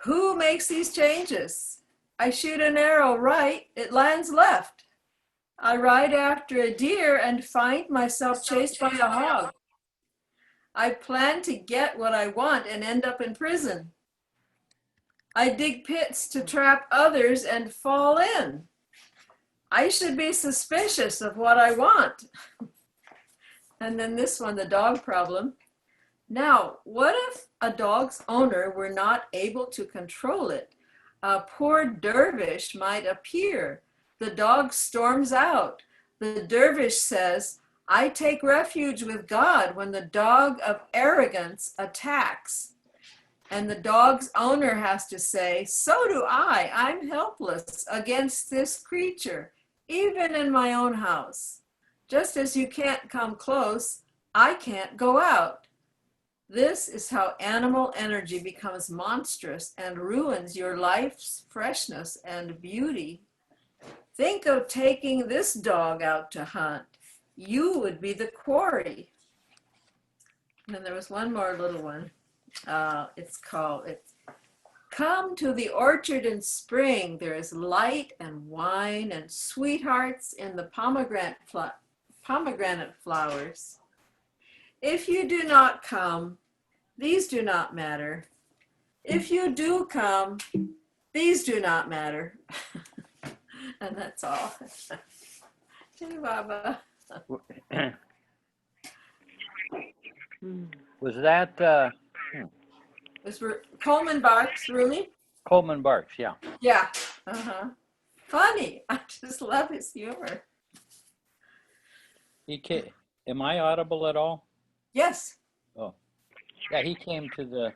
Who makes these changes? I shoot an arrow right, it lands left. I ride after a deer and find myself chased by a hog. I plan to get what I want and end up in prison. I dig pits to trap others and fall in. I should be suspicious of what I want. And then this one, the dog problem. Now, what if a dog's owner were not able to control it? A poor dervish might appear. The dog storms out. The dervish says, I take refuge with God when the dog of arrogance attacks. And the dog's owner has to say, so do I. I'm helpless against this creature, even in my own house. Just as you can't come close, I can't go out. This is how animal energy becomes monstrous and ruins your life's freshness and beauty. Think of taking this dog out to hunt. You would be the quarry. And then there was one more little one. It's Come to the orchard in spring. There is light and wine and sweethearts in the pomegranate flowers. If you do not come, these do not matter. If you do come, these do not matter. And that's all. Hey, Baba. Was that Was Coleman Barks, Rumi? Coleman Barks? Yeah. Yeah. Funny. I just love his humor. Am I audible at all? Yes. Oh, yeah. He came to the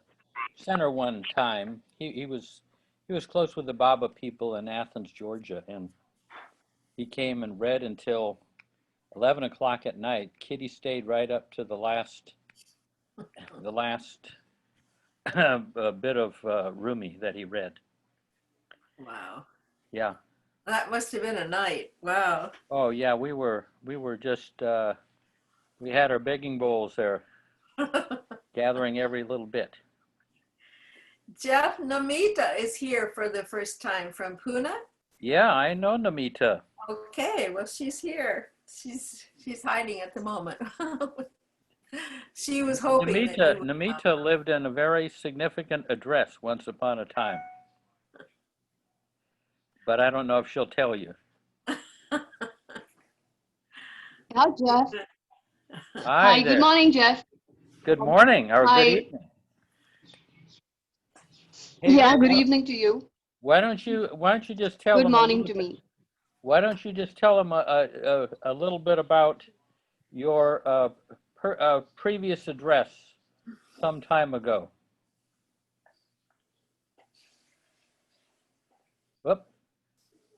center one time. He was close with the Baba people in Athens, Georgia, and he came and read until 11 o'clock at night. Kitty stayed right up to the last bit of Rumi that he read. Wow. Yeah. That must have been a night. Wow. Oh yeah, we were just we had our begging bowls there, gathering every little bit. Jeff, Namita is here for the first time from Pune. Yeah, I know Namita. Okay, well she's here. She's hiding at the moment. She was hoping Namita lived in a very significant address once upon a time. But I don't know if she'll tell you. Yeah, Jeff. Hi, good morning, Jeff. Good morning, or Hi. good evening. Hey, yeah, good evening to you. Why don't you just tell them? Good morning to me. Why don't you just tell them a little bit about your previous address some time ago? Whoop.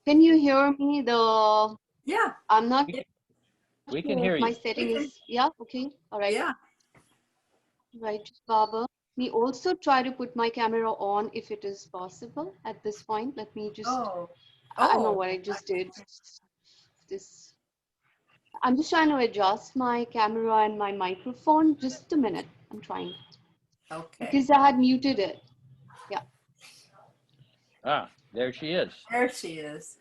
Can you hear me? Yeah. I'm not. We can hear you. My setting is okay. All right. Yeah. Right, Baba. Me also try to put my camera on if it is possible at this point. Let me just. I don't know what I just did. I'm just trying to adjust my camera and my microphone. Just a minute. I'm trying. Okay. Because I had muted it. Yeah. Ah, there she is. There she is.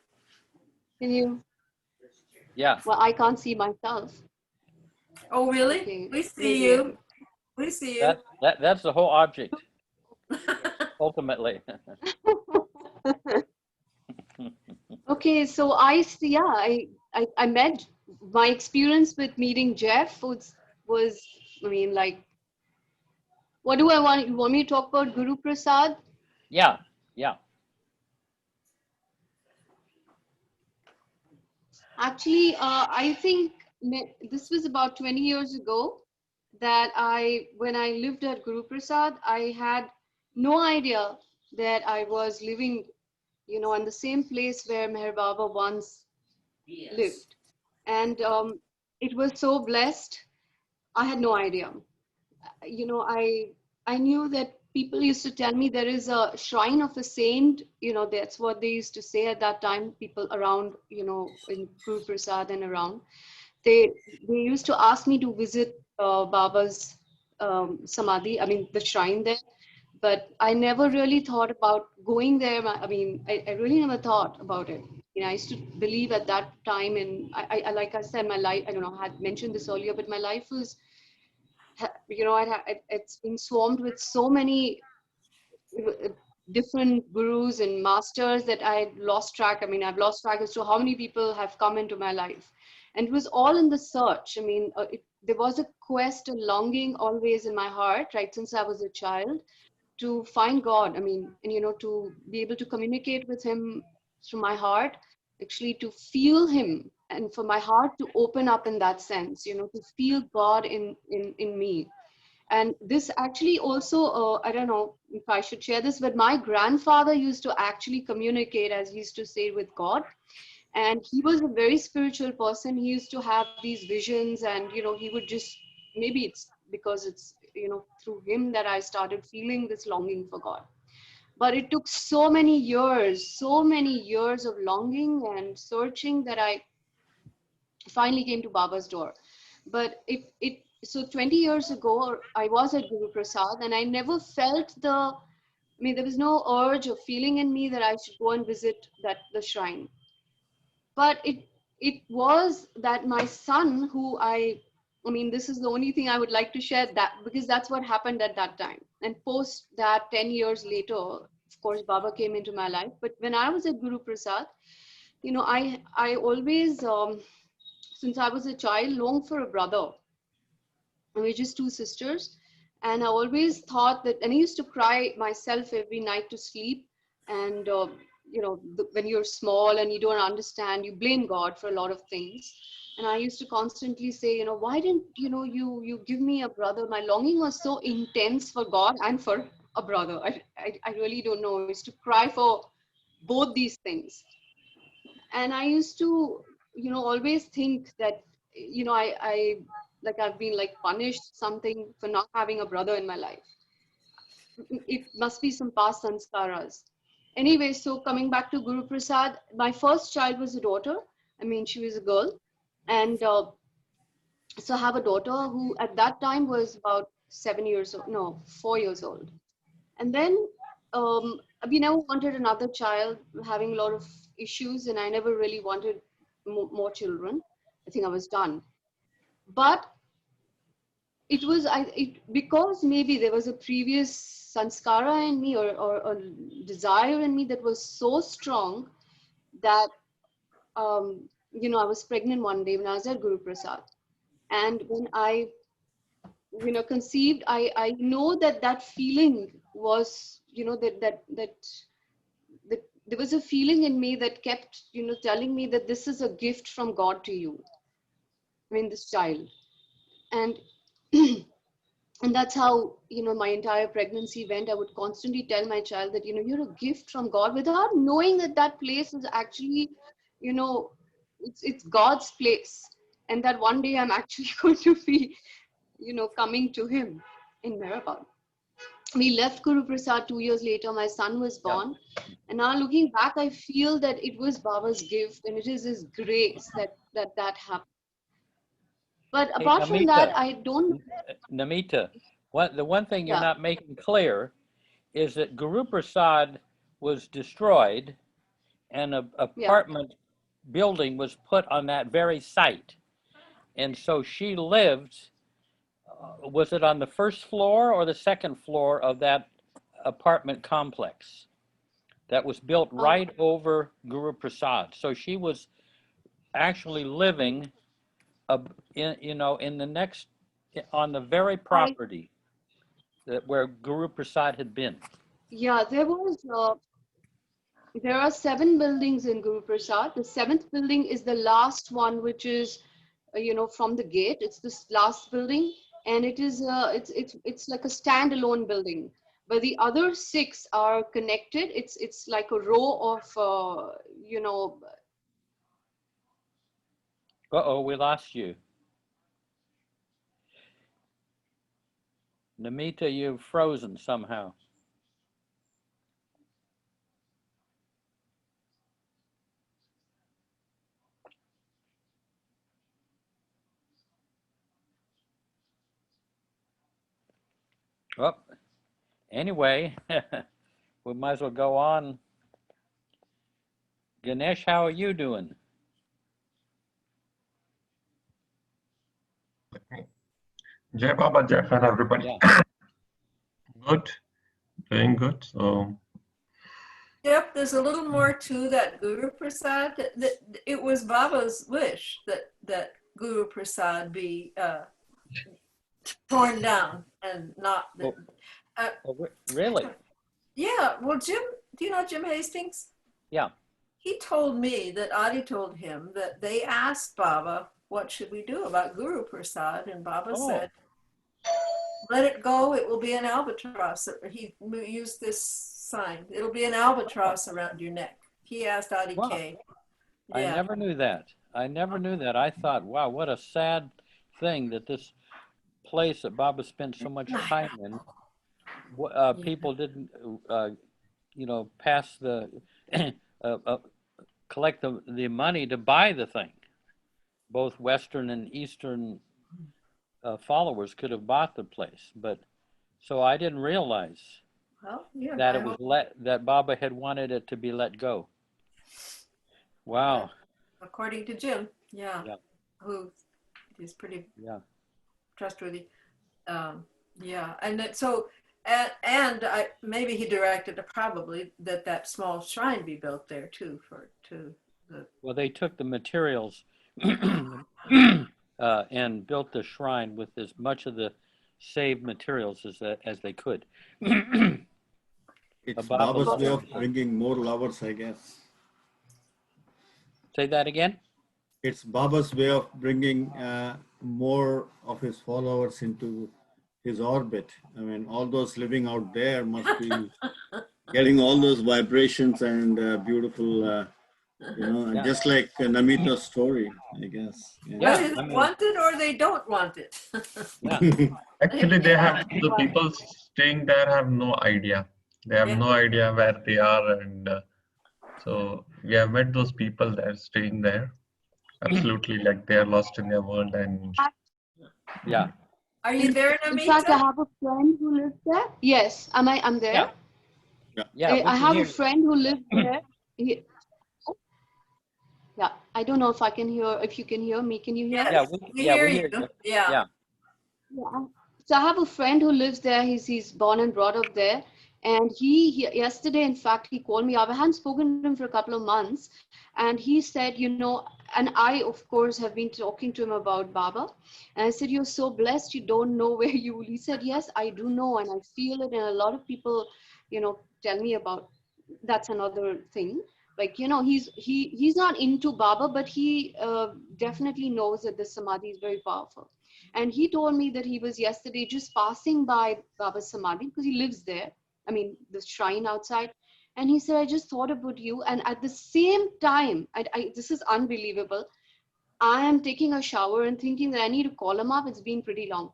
Can you? Yeah. Well, I can't see myself. Oh, really? Okay. We see you. We see you. That's the whole object. Ultimately. Okay, so I met, my experience with meeting Jeff was I mean, like, what do I want? You want me to talk about Guru Prasad? Yeah. Actually, I think this was about 20 years ago that when I lived at Guru Prasad, I had no idea that I was living, in the same place where Meher Baba once lived. And it was so blessed. I had no idea. I knew that people used to tell me there is a shrine of a saint, that's what they used to say at that time, people around, in Guru Prasad and around. They used to ask me to visit Baba's Samadhi, I mean, the shrine there. but I never really thought about going there. I mean, I really never thought about it. You know, I used to believe at that time, and like I said, my life, I don't know, I had mentioned this earlier, but my life was, you know, it's been swarmed with so many uh, different gurus and masters that I lost track. I mean, I've lost track as to how many people have come into my life. And it was all in the search. I mean, there was a quest, a longing always in my heart, right, since I was a child, to find God. I mean, and you know, to be able to communicate with Him through my heart, actually to feel Him, and for my heart to open up in that sense, you know, to feel God in me. And this actually also, I don't know if I should share this, but my grandfather used to actually communicate, as he used to say, with God. And he was a very spiritual person. He used to have these visions, and you know, he would just, maybe it's because it's, you know, through him that I started feeling this longing for God. But it took so many years of longing and searching that I finally came to Baba's door. But it so 20 years ago, I was at Guru Prasad, and I never felt I mean, there was no urge or feeling in me that I should go and visit the shrine. But it was that my son, who I mean, this is the only thing I would like to share, that because that's what happened at that time. And post that, 10 years later, of course, Baba came into my life. But when I was at Guru Prasad, you know, I always since I was a child, longed for a brother. And we're just two sisters. And I always thought that, and I used to cry myself every night to sleep. And, you know, when you're small and you don't understand, you blame God for a lot of things. And I used to constantly say, you know, why didn't, you know, you give me a brother? My longing was so intense for God and for a brother. I really don't know. I used to cry for both these things. And I used to, you know, always think that, you know, I like I've been like punished something for not having a brother in my life. It must be some past sanskaras. Anyway, so coming back to Guru Prasad, my first child was a daughter. I mean, she was a girl. And so I have a daughter who at that time was about 7 years old, no, 4 years old. And then we never wanted another child, having a lot of issues, and I never really wanted more children. I think I was done. But it was because maybe there was a previous sanskara in me, or desire in me that was so strong that you know, I was pregnant one day when I was at Guru Prasad, and when I, you know, conceived, I know that that feeling was, you know, that there was a feeling in me that kept, you know, telling me that this is a gift from God to you. I mean, this child. And and that's how, you know, my entire pregnancy went. I would constantly tell my child that, you know, you're a gift from God, without knowing that that place is actually, you know, it's God's place, and that one day I'm actually going to be, you know, coming to him in Mirabad. We left Guru Prasad 2 years later. My son was Yeah. born. And now looking back, I feel that it was Baba's gift, and it is his grace that happened. But Hey, apart from that, Namita, I don't. Namita, the one thing you're Yeah, not making clear is that Guru Prasad was destroyed and an yeah. apartment building was put on that very site. And so she lived, was it on the first floor or the second floor of that apartment complex that was built Uh, right over Guru Prasad? So she was actually living, you know, in the next, on the very I property that where Guru Prasad had been. Yeah, there are 7 buildings in Guru Prasad. The seventh building is the last one, which is, you know, from the gate. It's this last building, and it's like a standalone building. But the other 6 are connected. It's like a row of, you know. Uh-oh, we lost you. Namita, you've frozen somehow. Oh, Anyway, we might as well go on. Ganesh, how are you doing? Jai Baba, Jai Khan, everybody. Yeah. Good, doing good. So, Yep, there's a little more to that Guru Prasad. It was Baba's wish that Guru Prasad be torn down and not. Really? Yeah, well, Jim, do you know Jim Hastings? Yeah. He told me that Adi told him that they asked Baba, what should we do about Guru Prasad? And Baba said, let it go, it will be an albatross. He used this sign, it'll be an albatross around your neck. He asked Adi Wow. K. I never knew that. I never knew that. I thought, wow, what a sad thing that this place that Baba spent so much time in, people didn't, pass the, collect the money to buy the thing. Both Western and Eastern followers could have bought the place, but so I didn't realize that it was that Baba had wanted it to be let go. Wow. According to Jim, who is pretty trustworthy. And maybe he directed probably that small shrine be built there too Well, they took the materials and built the shrine with as much of the saved materials as they could. It's Baba's way of bringing more lovers, I guess. Say that again? It's Baba's way of bringing more of his followers into his orbit. I mean, all those living out there must be getting all those vibrations and beautiful, just like Namita's story, I guess. Yeah. They want it or they don't want it. actually, the people staying there have no idea. They have no idea where they are, and so we have met those people that are staying there. Absolutely, like they are lost in their world, and Are you there, Namita? In fact, I have a friend who lives there. Yes, I'm there. Yeah. I have a friend who lives there. I don't know if I can hear. If you can hear me, can you hear? Yes, we hear you. Yeah. So I have a friend who lives there. He's born and brought up there. And he yesterday, in fact, he called me up. I hadn't spoken to him for a couple of months. And he said, and I, of course, have been talking to him about Baba. And I said, you're so blessed. You don't know where you will. He said, yes, I do know. And I feel it. And a lot of people, tell me about, that's another thing. Like, he's not into Baba, but he definitely knows that the Samadhi is very powerful. And he told me that he was yesterday just passing by Baba's Samadhi because he lives there. I mean, the shrine outside. And he said, I just thought about you. And at the same time, this is unbelievable. I am taking a shower and thinking that I need to call him up. It's been pretty long.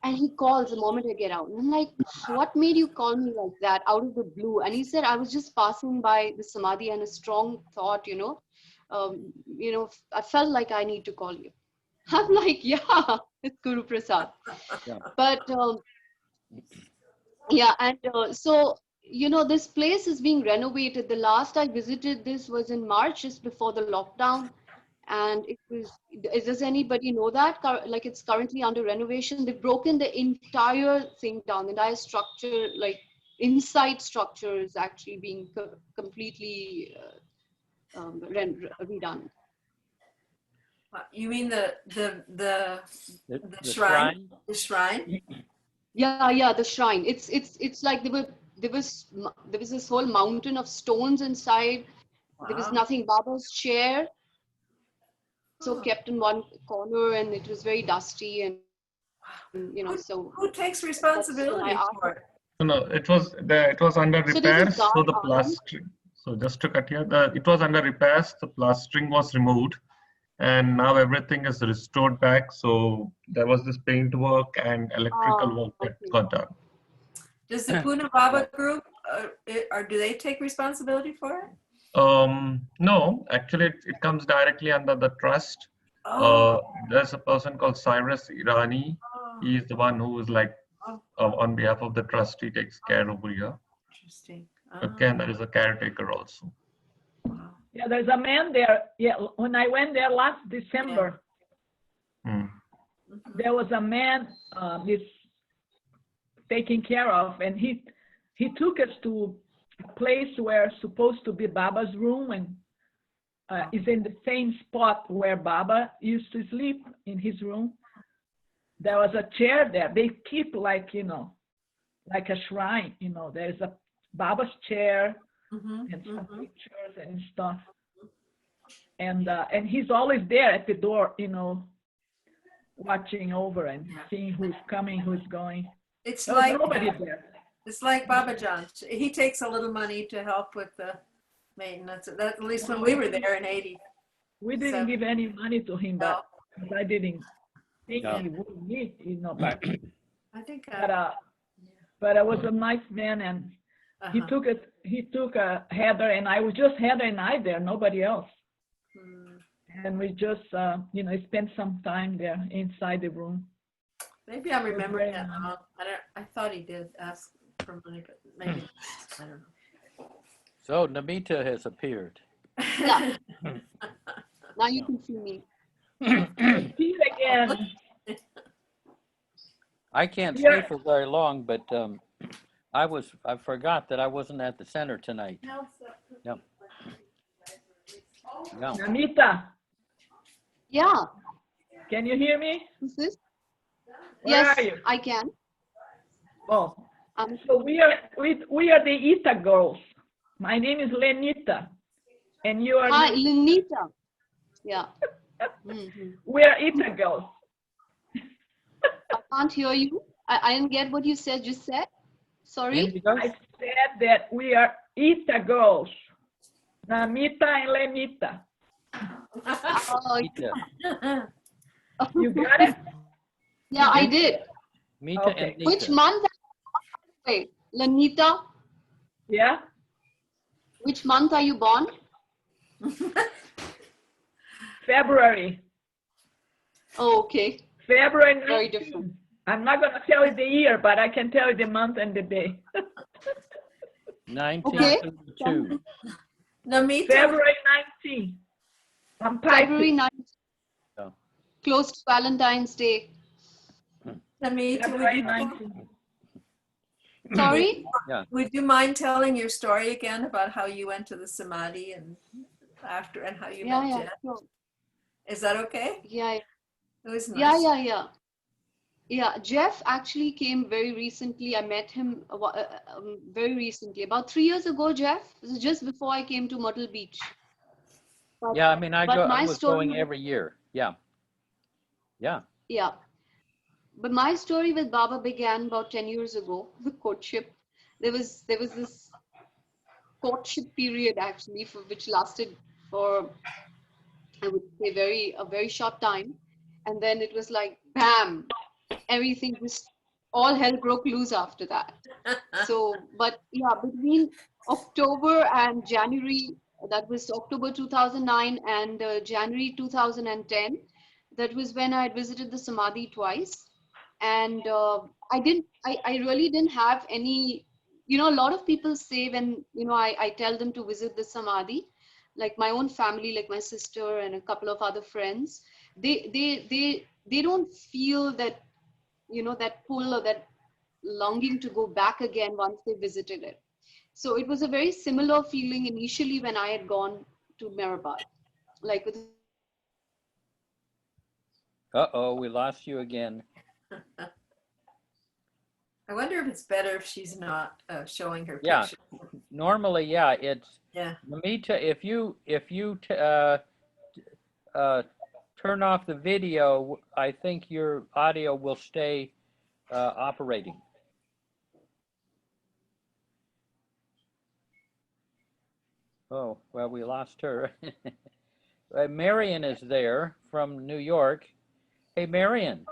And he calls the moment I get out. And I'm like, what made you call me like that out of the blue? And he said, I was just passing by the Samadhi and a strong thought, I felt like I need to call you. I'm like, yeah, it's Guru Prasad. But so, this place is being renovated. The last I visited this was in March, just before the lockdown. And does anybody know that? Like, it's currently under renovation. They've broken the entire thing down. The entire structure, like inside structure, is actually being completely redone. You mean the shrine? The shrine? Yeah, the shrine. It's like there was this whole mountain of stones inside. Wow. There was nothing. Baba's chair, so kept in one corner, and it was very dusty, and so. Who takes responsibility for it? No, it was under repairs. So the plastering. So just to cut here, it was under repairs. The plastering was removed. And now everything is restored back. So there was this paint work and electrical work that got done. Does the Pune Baba group, or do they take responsibility for it? No, actually it comes directly under the trust. There's a person called Cyrus Irani. He's the one who is like on behalf of the trust, he takes care over here. Interesting. Again, there is a caretaker also. Wow. Yeah, there's a man there. Yeah, when I went there last December, Hmm. there was a man he's taking care of, and he took us to a place where supposed to be Baba's room, and is in the same spot where Baba used to sleep in his room. There was a chair there. They keep like, you know, like a shrine, you know, there's a Baba's chair and some pictures and stuff. And he's always there at the door, you know, watching over and seeing who's coming, who's going. It's There was like nobody there. it's like Baba John. He takes a little money to help with the maintenance. That, at least when we were there in '80. We didn't give any money to him, but I didn't think No. he would need, you know, but I think. but I was a nice man, and he took Heather, and I was just Heather and I there, nobody else. And we just, you know, spent some time there inside the room. Maybe I'm remembering that wrong. I thought he did ask for money, but maybe I don't know. So Namita has appeared. Yeah. Now you can see me. See it again. I can't stay Yeah. for very long, but I forgot that I wasn't at the center tonight. Yeah. Yeah. Namita, Yeah. can you hear me? Who's this? Where Yes, are you? I can. Oh, Um, so we are the Ita girls. My name is Lenita, and you are. hi, Lenita. Yeah. Mhm. We are Ita girls. I can't hear you. I didn't get what you said. Just said. Sorry. Indigo? I said that we are Ita girls. Namita and Lenita. Oh, Mita. You got it? yeah, I did. Mita Okay. and Which Nita. month? Wait, Lenita. Yeah. Which month are you born? February. Oh, okay. February 19. Very different. I'm not going to tell you the year, but I can tell you the month and the day. 1932. Namita, February 19. I'm February Pisces. 9th. Oh. Close to Valentine's Day. Namita, February 19. Sorry? would you mind telling your story again about how you went to the Samadhi and after and how you Yeah, met yeah, Jeff? sure. Is that okay? Yeah, It was nice. yeah. Yeah, Jeff actually came very recently. I met him very recently, about 3 years ago, Jeff. This is just before I came to Myrtle Beach. But, Yeah, I mean, I but my was story- going every year. Yeah. Yeah. Yeah. But my story with Baba began about 10 years ago, the courtship. There was this courtship period actually which lasted for, I would say, a very short time. And then it was like, bam, everything just, all hell broke loose after that. So, but yeah, between October and January, that was October 2009 and January 2010, that was when I had visited the Samadhi twice. And I really didn't have any, you know, a lot of people say when, you know, I tell them to visit the Samadhi, like my own family, like my sister and a couple of other friends, they don't feel that, you know, that pull or that longing to go back again once they visited it. So it was a very similar feeling initially when I had gone to Mehrabad, like with. Uh-oh, we lost you again. I wonder if it's better if she's not showing her Yeah. picture. Normally, yeah, it's Yeah. Namita, if you turn off the video, I think your audio will stay operating. Oh, well, we lost her. Marion is there from New York. Hey, Marion,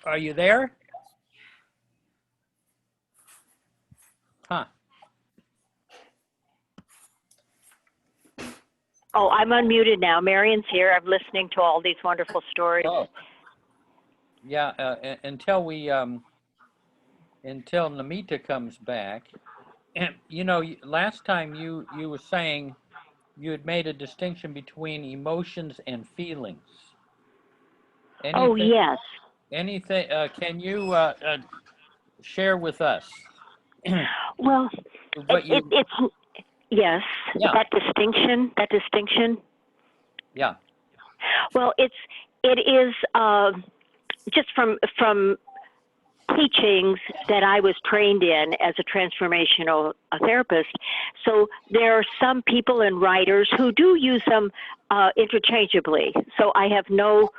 are you there? Huh. Oh, I'm unmuted now. Marion's here. I'm listening to all these wonderful stories. Oh, Yeah, until until Namita comes back. And you know, last time you were saying you had made a distinction between emotions and feelings. Oh, Anything? yes. Anything? Can you share with us Well, what you? it's yes, Yeah, that distinction. yeah. Well, it is just from teachings that I was trained in as a transformational therapist. So there are some people and writers who do use them interchangeably. So I have no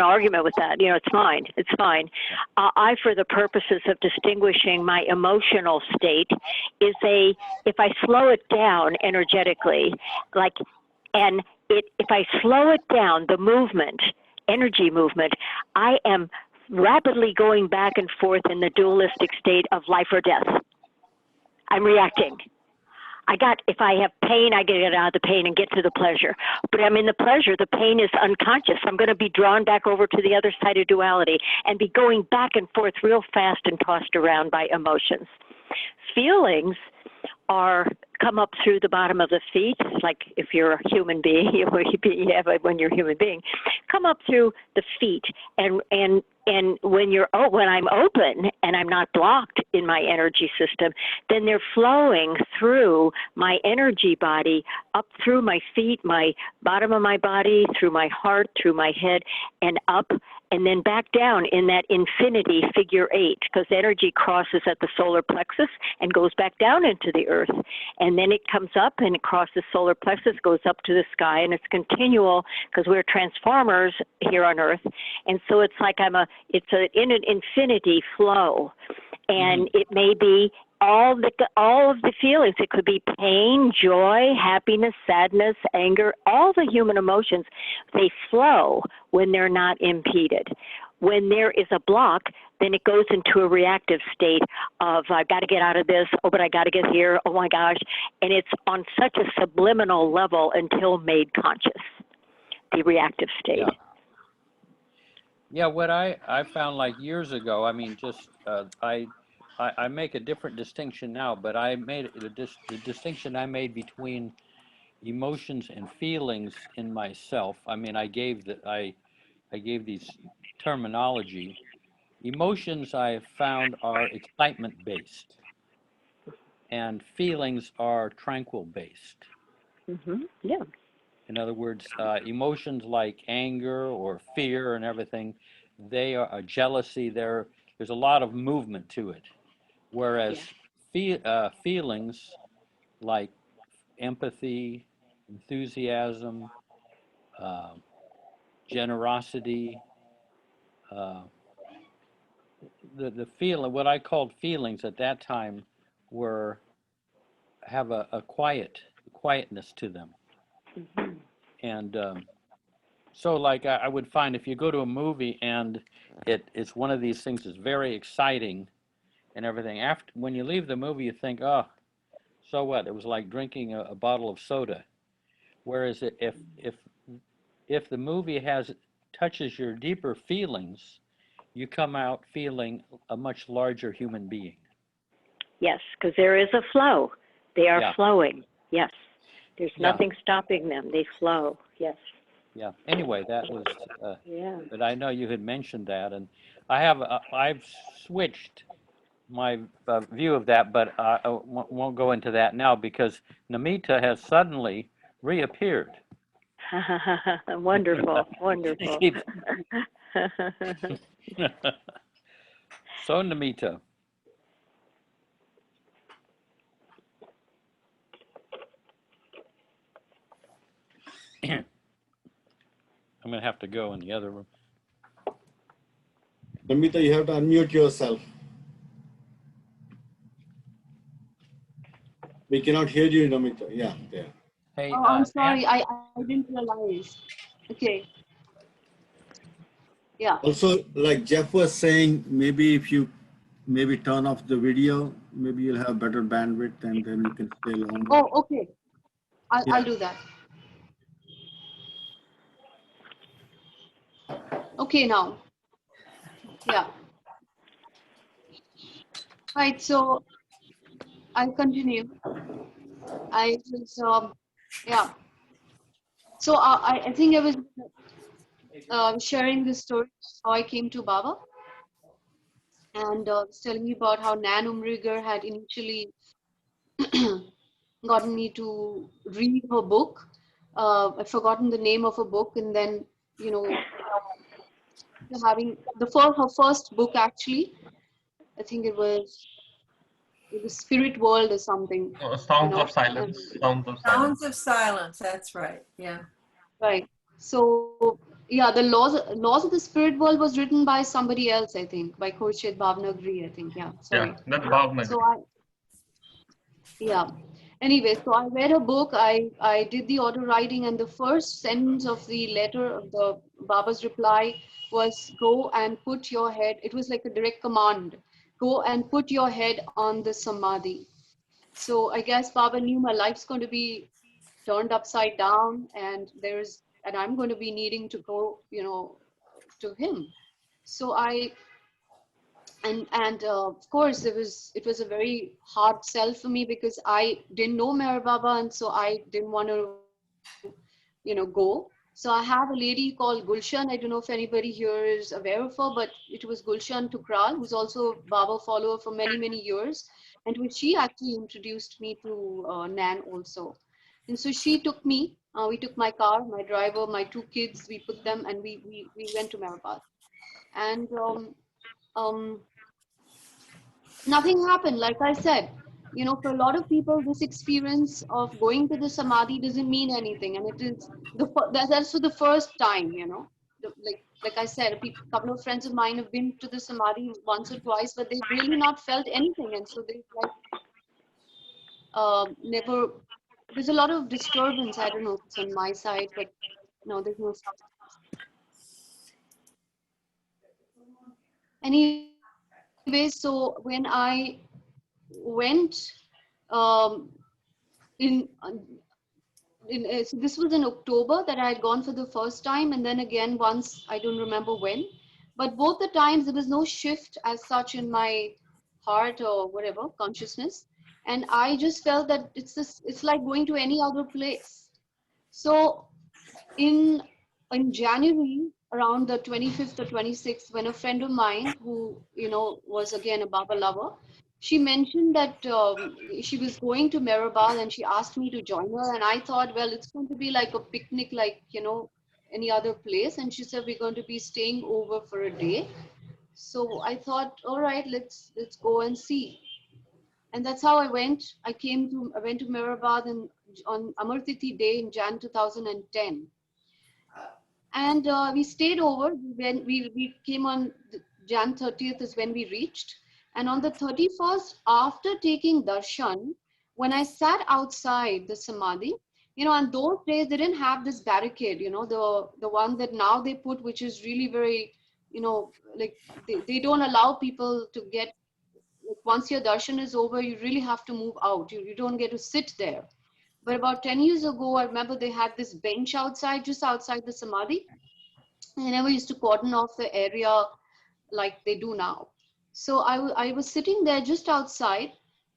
argument with that. It's fine. It's fine. I, for the purposes of distinguishing my emotional state, if I slow it down energetically, if I slow it down, the movement, energy movement, I am rapidly going back and forth in the dualistic state of life or death. I'm reacting. If I have pain, I get out of the pain and get to the pleasure. But I'm in the pleasure, the pain is unconscious. I'm going to be drawn back over to the other side of duality and be going back and forth real fast and tossed around by emotions. Feelings come up through the bottom of the feet, like if you're a human being, when you're a human being, come up through the feet, and when I'm open and I'm not blocked in my energy system, then they're flowing through my energy body, up through my feet, my bottom of my body, through my heart, through my head, and up, and then back down in that infinity figure 8, because energy crosses at the solar plexus and goes back down into the earth. And then it comes up and it crosses solar plexus, goes up to the sky, and it's continual because we're transformers here on earth. And so it's like in an infinity flow. And it may be all of the feelings. It could be pain, joy, happiness, sadness, anger, all the human emotions. They flow when they're not impeded. When there is a block, then it goes into a reactive state of, I've got to get out of this, oh, but I got to get here, oh my gosh. And it's on such a subliminal level until made conscious, the reactive state. Yeah. Yeah, what I found like years ago, I mean, just I make a different distinction now, but I made the distinction I made between emotions and feelings in myself. I mean, I gave these terminology. Emotions I have found are excitement based, and feelings are tranquil based. Yeah. In other words, emotions like anger or fear and everything, they are a jealousy. There's a lot of movement to it. Whereas feelings like empathy, enthusiasm, uh, generosity, uh, the feeling, what I called feelings at that time, have a quietness to them. And so like I would find if you go to a movie and it's one of these things that's very exciting and everything, after when you leave the movie you think, oh, so what? It was like drinking a bottle of soda. Whereas if the movie touches your deeper feelings, you come out feeling a much larger human being. Yes, because there is a flow. They are Yeah. flowing. Yes. There's Yeah. nothing stopping them. They flow. Yes. Yeah. Anyway, that was. Yeah. But I know you had mentioned that, and I've switched my view of that, but I won't go into that now because Namita has suddenly reappeared. Wonderful. Wonderful. So Namita. I'm going to have to go in the other room. Namita, you have to unmute yourself. We cannot hear you, Namita. Yeah, there. Hey, Oh, I'm sorry. I didn't realize. Okay. Yeah. Also, like Jeff was saying, maybe if you turn off the video, maybe you'll have better bandwidth and then you can stay longer. Oh, okay. I'll Yeah. do that. Okay, now. Yeah. Right. So I'll continue. I was, yeah. So I think I was sharing this story how I came to Baba, and was telling you about how Nan Umrigar had initially gotten me to read her book. I've forgotten the name of her book, and then you know having her first book actually. I think it was Spirit World or something. You Sounds of know, and, Silence. Sounds of Sounds Silence. of Silence. That's right. Yeah. right. So yeah, the laws of the spirit world was written by somebody else. I think by Khurshid Bhavnagri. I think. Yeah. Yeah, Sorry. that's Bhavnagar. So yeah. Anyway, so I read a book. I did the auto writing, and the first sentence of the letter of the Baba's reply was, "Go and put your head." It was like a direct command. Go and put your head on the samadhi. So I guess Baba knew my life's going to be turned upside down, and I'm going to be needing to go, to him. So of course it was a very hard sell for me because I didn't know Meher Baba, and so I didn't want to go. So I have a lady called Gulshan. I don't know if anybody here is aware of her, but it was Gulshan Tukral, who's also a Baba follower for many years, and she actually introduced me to Nan also. And so she took me. We took my car, my driver, my two kids. We put them, and we went to Mehrabad. And um, nothing happened. Like I said, for a lot of people, this experience of going to the samadhi doesn't mean anything, and it is that's for the first time. Like I said, couple of friends of mine have been to the samadhi once or twice, but they've really not felt anything, and so they've like never. There's a lot of disturbance. I don't know if it's on my side, but no, there's no. Anyway, so when I went um, in so this was in October that I had gone for the first time, and then again once, I don't remember when, but both the times there was no shift as such in my heart or whatever consciousness, and I just felt that it's like going to any other place. So in January, around the 25th or 26th, when a friend of mine who was again a Baba lover, she mentioned that she was going to Mehrabad, and she asked me to join her, and I thought, well, it's going to be like a picnic, like any other place, and she said we're going to be staying over for a day. So I thought, all right, let's go and see. And that's how I went. I went to Mehrabad on Amar Tithi day in Jan 2010. And we stayed over. When we came on Jan 30th is when we reached. And on the 31st, after taking darshan, when I sat outside the samadhi, and those days they didn't have this barricade, the one that now they put, which is really very, like they don't allow people to get, like, once your darshan is over, you really have to move out. You don't get to sit there. But about 10 years ago, I remember they had this bench outside, just outside the samadhi. They never used to cordon off the area like they do now. So I was sitting there just outside,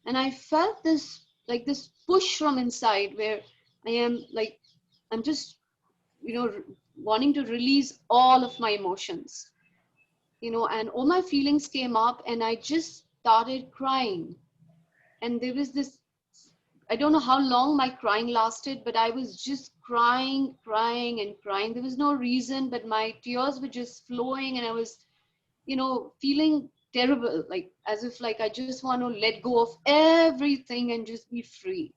and I felt this push from inside where I am like, I'm just, wanting to release all of my emotions, and all my feelings came up, and I just started crying. And there was this, I don't know how long my crying lasted, but I was just crying, crying, and crying. There was no reason, but my tears were just flowing, and I was, feeling terrible, like as if like I just want to let go of everything and just be free.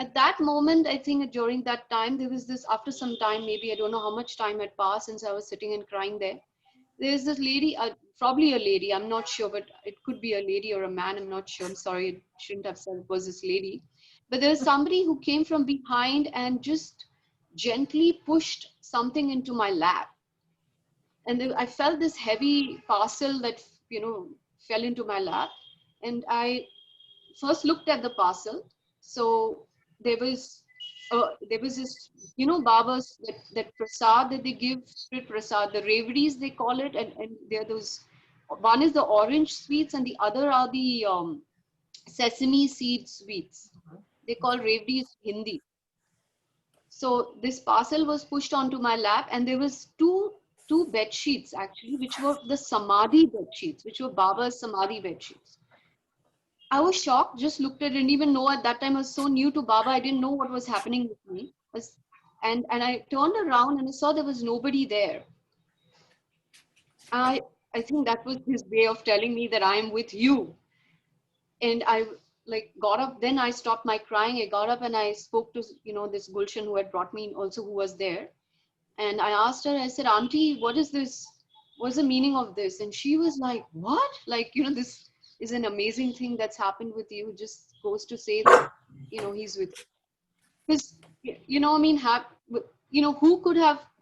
At that moment, I think during that time, there was this, after some time, maybe I don't know how much time had passed since I was sitting and crying there. There's this lady, probably a lady, I'm not sure, but it could be a lady or a man, I'm not sure. I'm sorry, I shouldn't have said it was this lady. But there was somebody who came from behind and just gently pushed something into my lap. And I felt this heavy parcel that, fell into my lap. And I first looked at the parcel. So there was this, Baba's, that prasad that they give, spirit prasad, the reveries they call it, and they're those one is the orange sweets and the other are the sesame seed sweets. They call revdi Hindi. So this parcel was pushed onto my lap, and there was two bed sheets actually, which were the Samadhi bed sheets, which were Baba's Samadhi bed sheets. I was shocked, just looked at it, didn't even know at that time I was so new to Baba, I didn't know what was happening with me. And I turned around and I saw there was nobody there. I think that was his way of telling me that I am with you. And I like got up, then I stopped my crying. I got up and I spoke to, this Gulshan who had brought me also, who was there. And I asked her, I said, Auntie, what is this? What's the meaning of this? And she was like, what? Like, this is an amazing thing that's happened with you. Just goes to say that, he's with you. Because,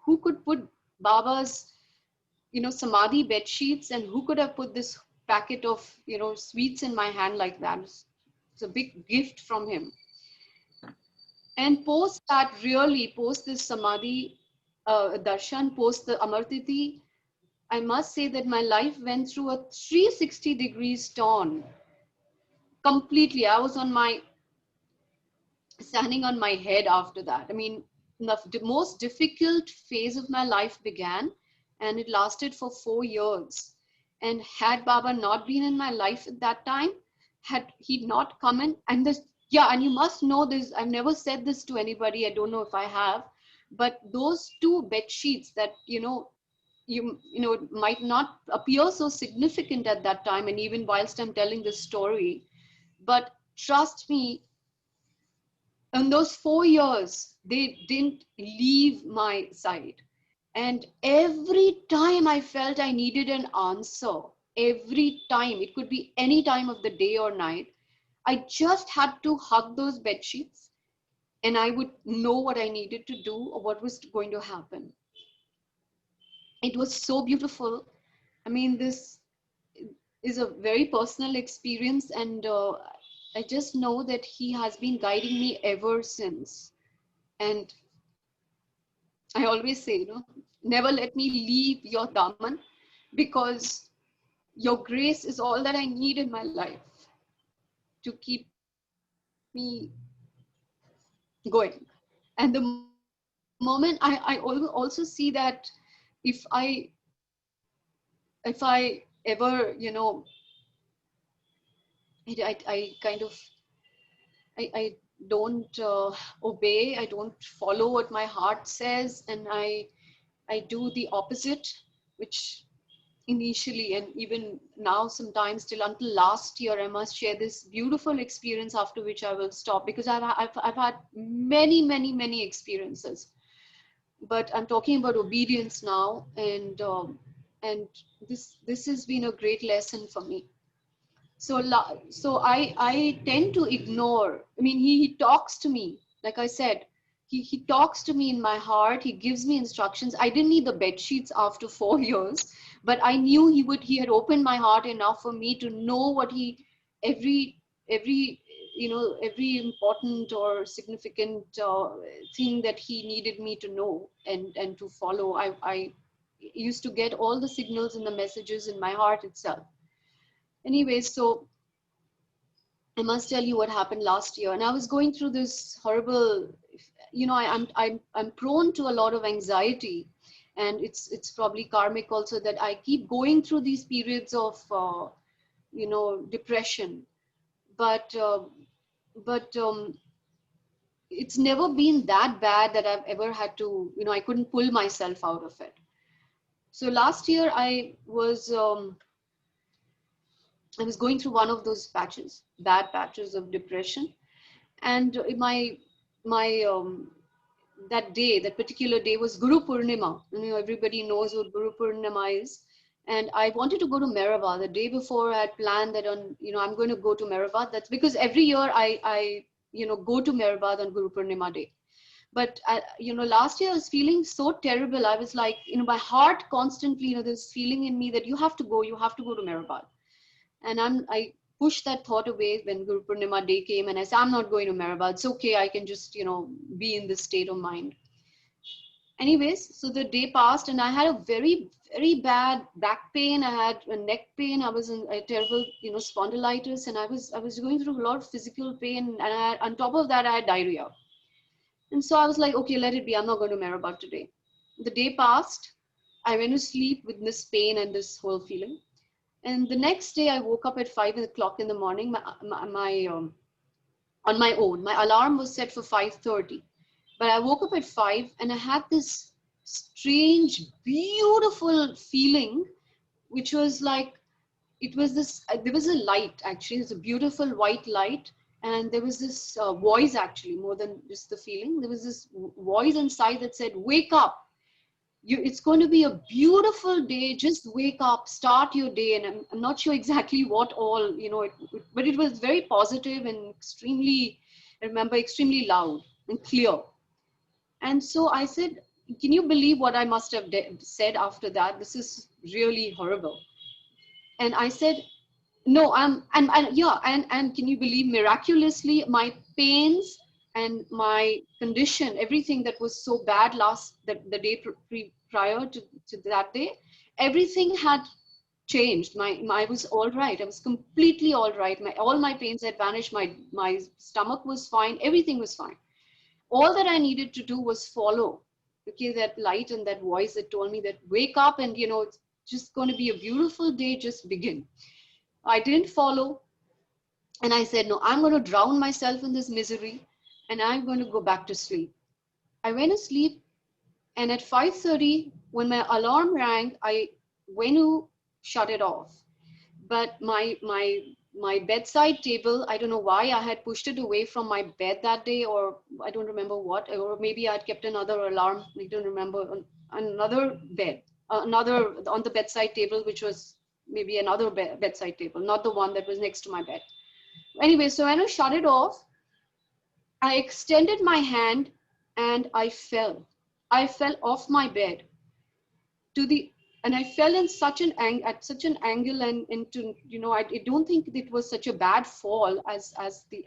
who could put Baba's, Samadhi bed sheets, and who could have put this packet of, sweets in my hand like that? It's a big gift from him. And post this Samadhi darshan, post the Amartiti, I must say that my life went through a 360 degrees turn. Completely. I was standing on my head after that. I mean, the most difficult phase of my life began, and it lasted for 4 years. And had Baba not been in my life at that time, had he not come in, and you must know this, I've never said this to anybody, I don't know if I have, but those two bed sheets that, it might not appear so significant at that time, and even whilst I'm telling this story, but trust me, in those 4 years, they didn't leave my side. And every time I felt I needed an answer, every time, it could be any time of the day or night, I just had to hug those bed sheets and I would know what I needed to do or what was going to happen. It was so beautiful. I mean, this is a very personal experience, and I just know that he has been guiding me ever since. And I always say, never let me leave your daman, because your grace is all that I need in my life to keep me going. And the moment I also see that if I ever, I kind of, I don't obey, I don't follow what my heart says, and I do the opposite, which initially and even now sometimes till until last year, I must share this beautiful experience, after which I will stop, because I've had many experiences, but I'm talking about obedience now, and this has been a great lesson for me. So I tend to ignore. I mean, he talks to me, like I said, he talks to me in my heart. He gives me instructions. I didn't need the bed sheets after 4 years, but I knew he had opened my heart enough for me to know what every important or significant thing that he needed me to know and to follow. I used to get all the signals and the messages in my heart itself. Anyway, so I must tell you what happened last year. And I was going through this horrible, I'm prone to a lot of anxiety, and it's probably karmic also that I keep going through these periods of, depression. But it's never been that bad that I've ever had to, I couldn't pull myself out of it. So last year I was going through one of those bad patches of depression, and that particular day was Guru Purnima. Everybody knows what Guru Purnima is, and I wanted to go to Mehrabad. The day before, I had planned that I'm going to go to Mehrabad. That's because every year I go to Mehrabad on Guru Purnima day. But last year I was feeling so terrible. I was like, my heart constantly, this feeling in me that you have to go to Mehrabad. And I pushed that thought away when Guru Purnima day came, and I said, I'm not going to Mehrabad. It's okay. I can just, be in this state of mind. Anyways, so the day passed and I had a very, very bad back pain. I had a neck pain. I was in a terrible, spondylitis, and I was going through a lot of physical pain. And on top of that, I had diarrhea. And so I was like, okay, let it be. I'm not going to Mehrabad today. The day passed. I went to sleep with this pain and this whole feeling. And the next day, I woke up at 5 o'clock in the morning. On my own, my alarm was set for 5:30. But I woke up at 5 and I had this strange, beautiful feeling, which was like, there was a light actually, it was a beautiful white light. And there was this voice actually, more than just the feeling. There was this voice inside that said, wake up. It's going to be a beautiful day. Just wake up, start your day. And I'm not sure exactly what all, but it was very positive and extremely, I remember, extremely loud and clear. And so I said, can you believe what I must have said after that? This is really horrible. And I said, no, and can you believe, miraculously, my pains and my condition, everything that was so bad the day prior to that day, everything had changed. I was all right. I was completely all right. All my pains had vanished. My stomach was fine. Everything was fine. All that I needed to do was follow, okay, that light and that voice that told me that wake up and, it's just going to be a beautiful day, just begin. I didn't follow. And I said, no, I'm going to drown myself in this misery and I'm going to go back to sleep. I went to sleep, and at 5:30, when my alarm rang, I went to shut it off. But my bedside table, I don't know why I had pushed it away from my bed that day, or I don't remember what, or maybe I'd kept another alarm, I don't remember, another bed, another on the bedside table, which was maybe another bedside table, not the one that was next to my bed. Anyway, so when I shut it off, I extended my hand and I fell off my bed and I fell in at such an angle and into, I don't think it was such a bad fall as the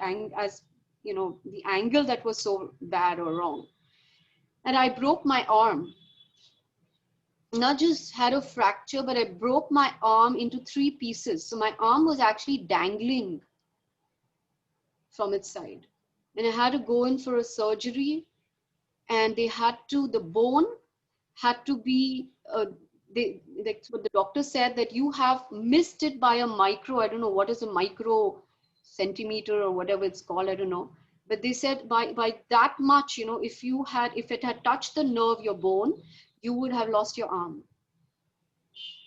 angle that was so bad or wrong. And I broke my arm. Not just had a fracture, but I broke my arm into 3 pieces. So my arm was actually dangling from its side. And I had to go in for a surgery, and the bone had to be, what the doctor said, that you have missed it by a micro, I don't know what is a micro centimeter or whatever it's called, I don't know. But they said by that much, if it had touched the nerve, your bone, you would have lost your arm.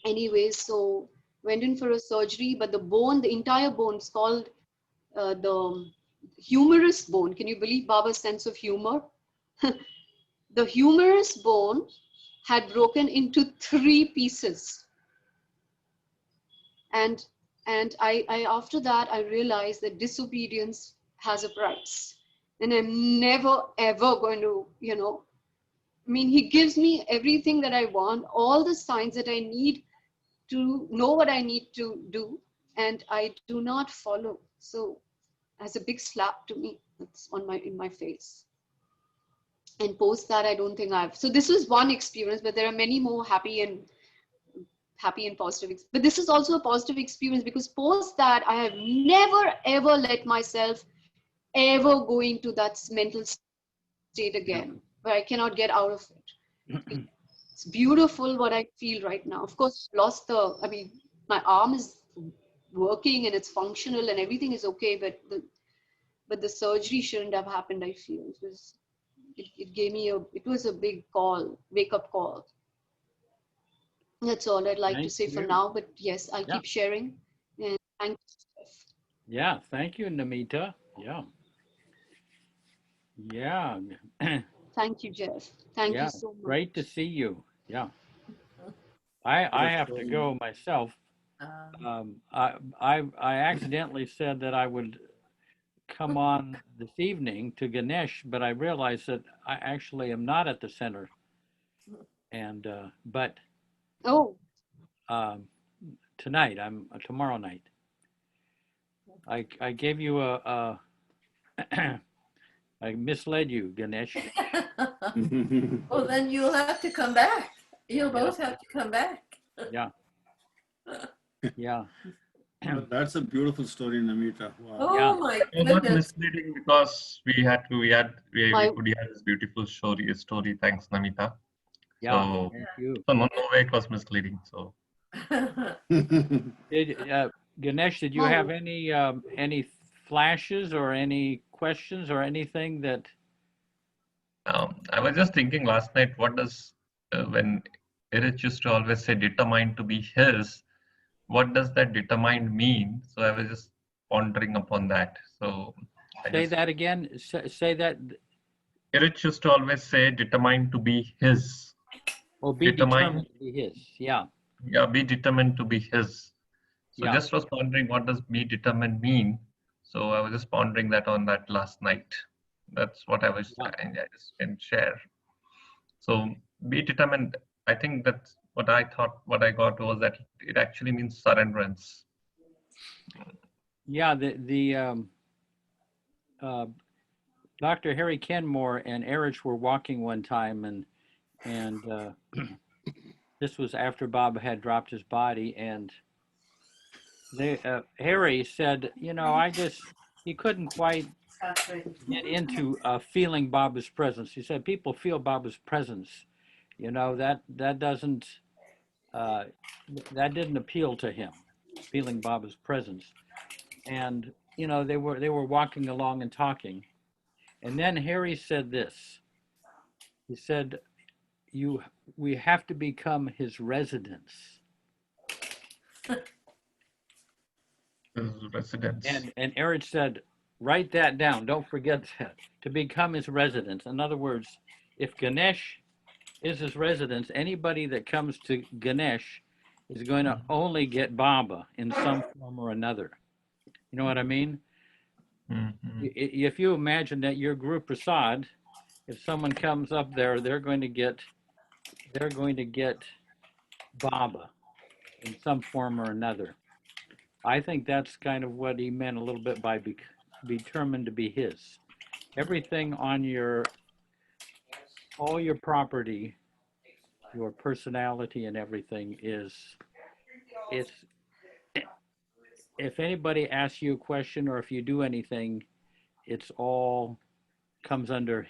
Anyway, so went in for a surgery, but the entire bone is called the humerus bone. Can you believe Baba's sense of humor? The humerus bone had broken into 3 pieces. And I after that, I realized that disobedience has a price. And I'm never, ever going to, he gives me everything that I want, all the signs that I need to know what I need to do, and I do not follow. So as a big slap to me, it's in my face. And post that, I don't think so this was one experience, but there are many more happy and positive. But this is also a positive experience, because post that, I have never, ever let myself ever go into that mental state again, where I cannot get out of it. It's beautiful what I feel right now. Of course, my arm is working and it's functional and everything is okay, but the surgery shouldn't have happened, I feel. It was a big wake-up call. That's all I'd like to say for now, but yes, I'll keep sharing. And thank you. Yeah, thank you, Namita. Yeah. Thank you, Jeff. Thank you so much. Great to see you. Yeah. I have to go myself. I accidentally said that I would come on this evening to Ganesh, but I realized that I actually am not at the center. And but tonight, tomorrow night. I gave you a I misled you, Ganesh. Well, then you'll have to come back. You'll Yeah. both have to come back. Yeah. Yeah. That's a beautiful story, Namita. Wow. Oh Yeah. my It was not goodness. misleading because we My- could hear this beautiful story. Thanks, Namita. Yeah. So, Thank you. so no way it was misleading. So Ganesh, did you my- have any flashes or any questions or anything that? I was just thinking last night, what does when Erich used to always say determined to be his, what does that determined mean? So I was just pondering upon that. So Say that again. Say that. Erich used to always say determined to be his. Or be determined to be his. Yeah. Yeah, be determined to be his. So Yeah. just was pondering what does be determined mean. So I was just pondering that on that last night. That's what I was Yeah. I just can share. So be determined. I think that's what I thought. What I got was that it actually means surrenderance. Yeah. Dr. Harry Kenmore and Erich were walking one time, and this was after Bob had dropped his body, and Harry said, he couldn't quite get into feeling Baba's presence. He said people feel Baba's presence. That doesn't that didn't appeal to him, feeling Baba's presence. And they were walking along and talking, and then Harry said this. He said, we have to become his residents. His residence. And Eric said, write that down. Don't forget that. To become his residence. In other words, if Ganesh is his residence, anybody that comes to Ganesh is going to only get Baba in some form or another. You know what I mean? Mm-hmm. If you imagine that you're Guru Prasad, if someone comes up there, they're going to get Baba in some form or another. I think that's kind of what he meant a little bit by be determined to be his. Everything on all your property, your personality and everything if anybody asks you a question or if you do anything, it's all comes under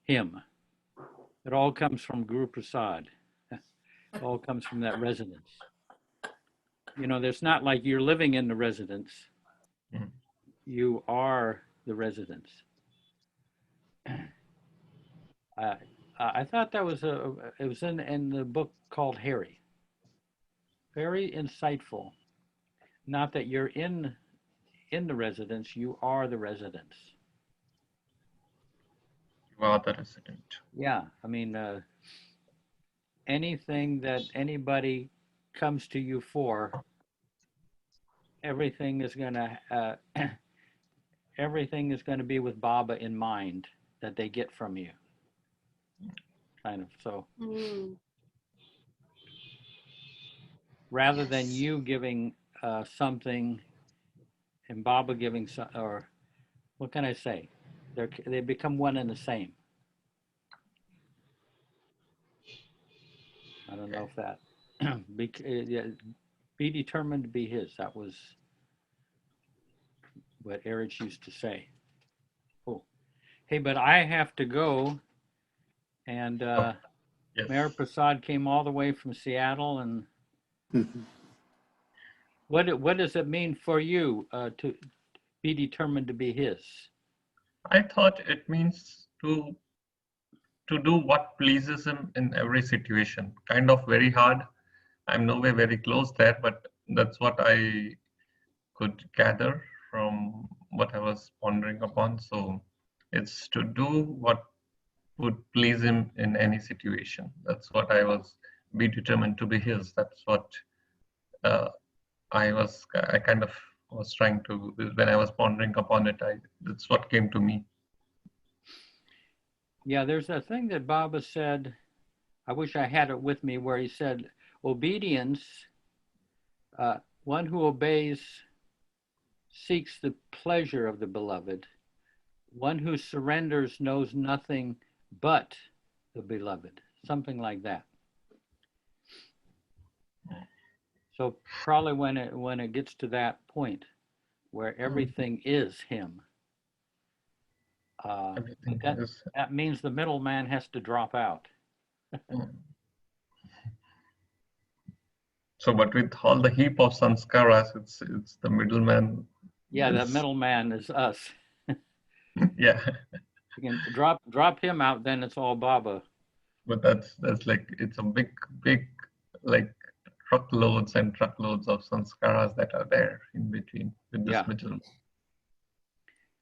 him. It all comes from Guru Prasad. It all comes from that residence. There's not like you're living in the residence. Mm. You are the residence. I thought that was it was in the book called Harry. Very insightful. Not that you're in the residence, you are the residence. You are the resident. Yeah, I mean, anything that anybody comes to you for, everything is gonna be with Baba in mind that they get from you. Kind of so. Mm. Rather than you giving something and Baba giving or what can I say? They become one and the same. I don't know if that be determined to be his. That was what Erich used to say. Oh, hey, but I have to go. And Yes. Mayor Prasad came all the way from Seattle. And what does it mean for you to be determined to be his? I thought it means to do what pleases him in every situation. Kind of very hard. I'm nowhere very close there, but that's what I could gather from what I was pondering upon. So it's to do what would please him in any situation. That's what be determined to be his. That's what I kind of was trying to, when I was pondering upon it, that's what came to me. Yeah, there's a thing that Baba said, I wish I had it with me, where he said, obedience, one who obeys seeks the pleasure of the beloved, one who surrenders knows nothing but the beloved, something like that. So probably when it gets to that point where everything is him, Everything that is. that means the middleman has to drop out. So, but with all the heap of sanskaras, it's the middleman. Yeah, the is- middleman is us. Yeah, You can drop him out, then it's all Baba. but that's like it's a big like truckloads and truckloads of sanskaras that are there in between with this Yeah. middleman.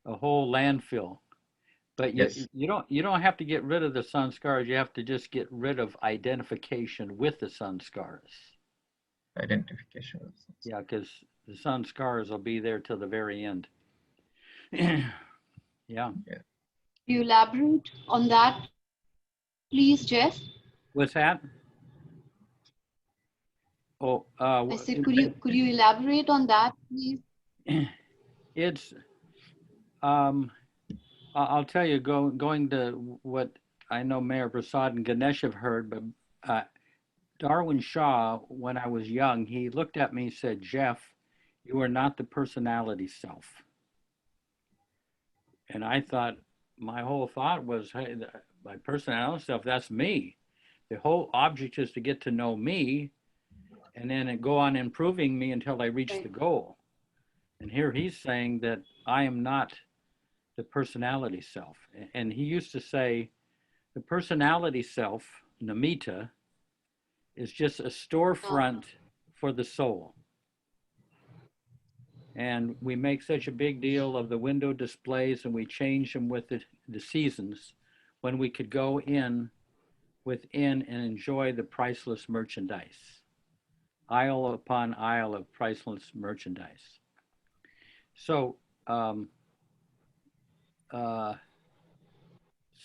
A whole landfill. But Yes. you don't have to get rid of the sanskars. You have to just get rid of identification with the sanskars. Identification. Yeah, because the sanskars will be there till the very end. Yeah. You elaborate on that, please, Jeff? What's that? Oh, I said, could you elaborate on that, please? it's I'll tell you, going to what I know Mayor Prasad and Ganesh have heard, but Darwin Shaw, when I was young, he looked at me and said, Jeff, you are not the personality self. And I thought, my whole thought was, hey, my personality self, that's me. The whole object is to get to know me and then go on improving me until I reach the goal. And here he's saying that I am not the personality self. And he used to say, the personality self, Namitta, is just a storefront for the soul. And we make such a big deal of the window displays and we change them with the seasons when we could go within and enjoy the priceless merchandise. Aisle upon aisle of priceless merchandise. So,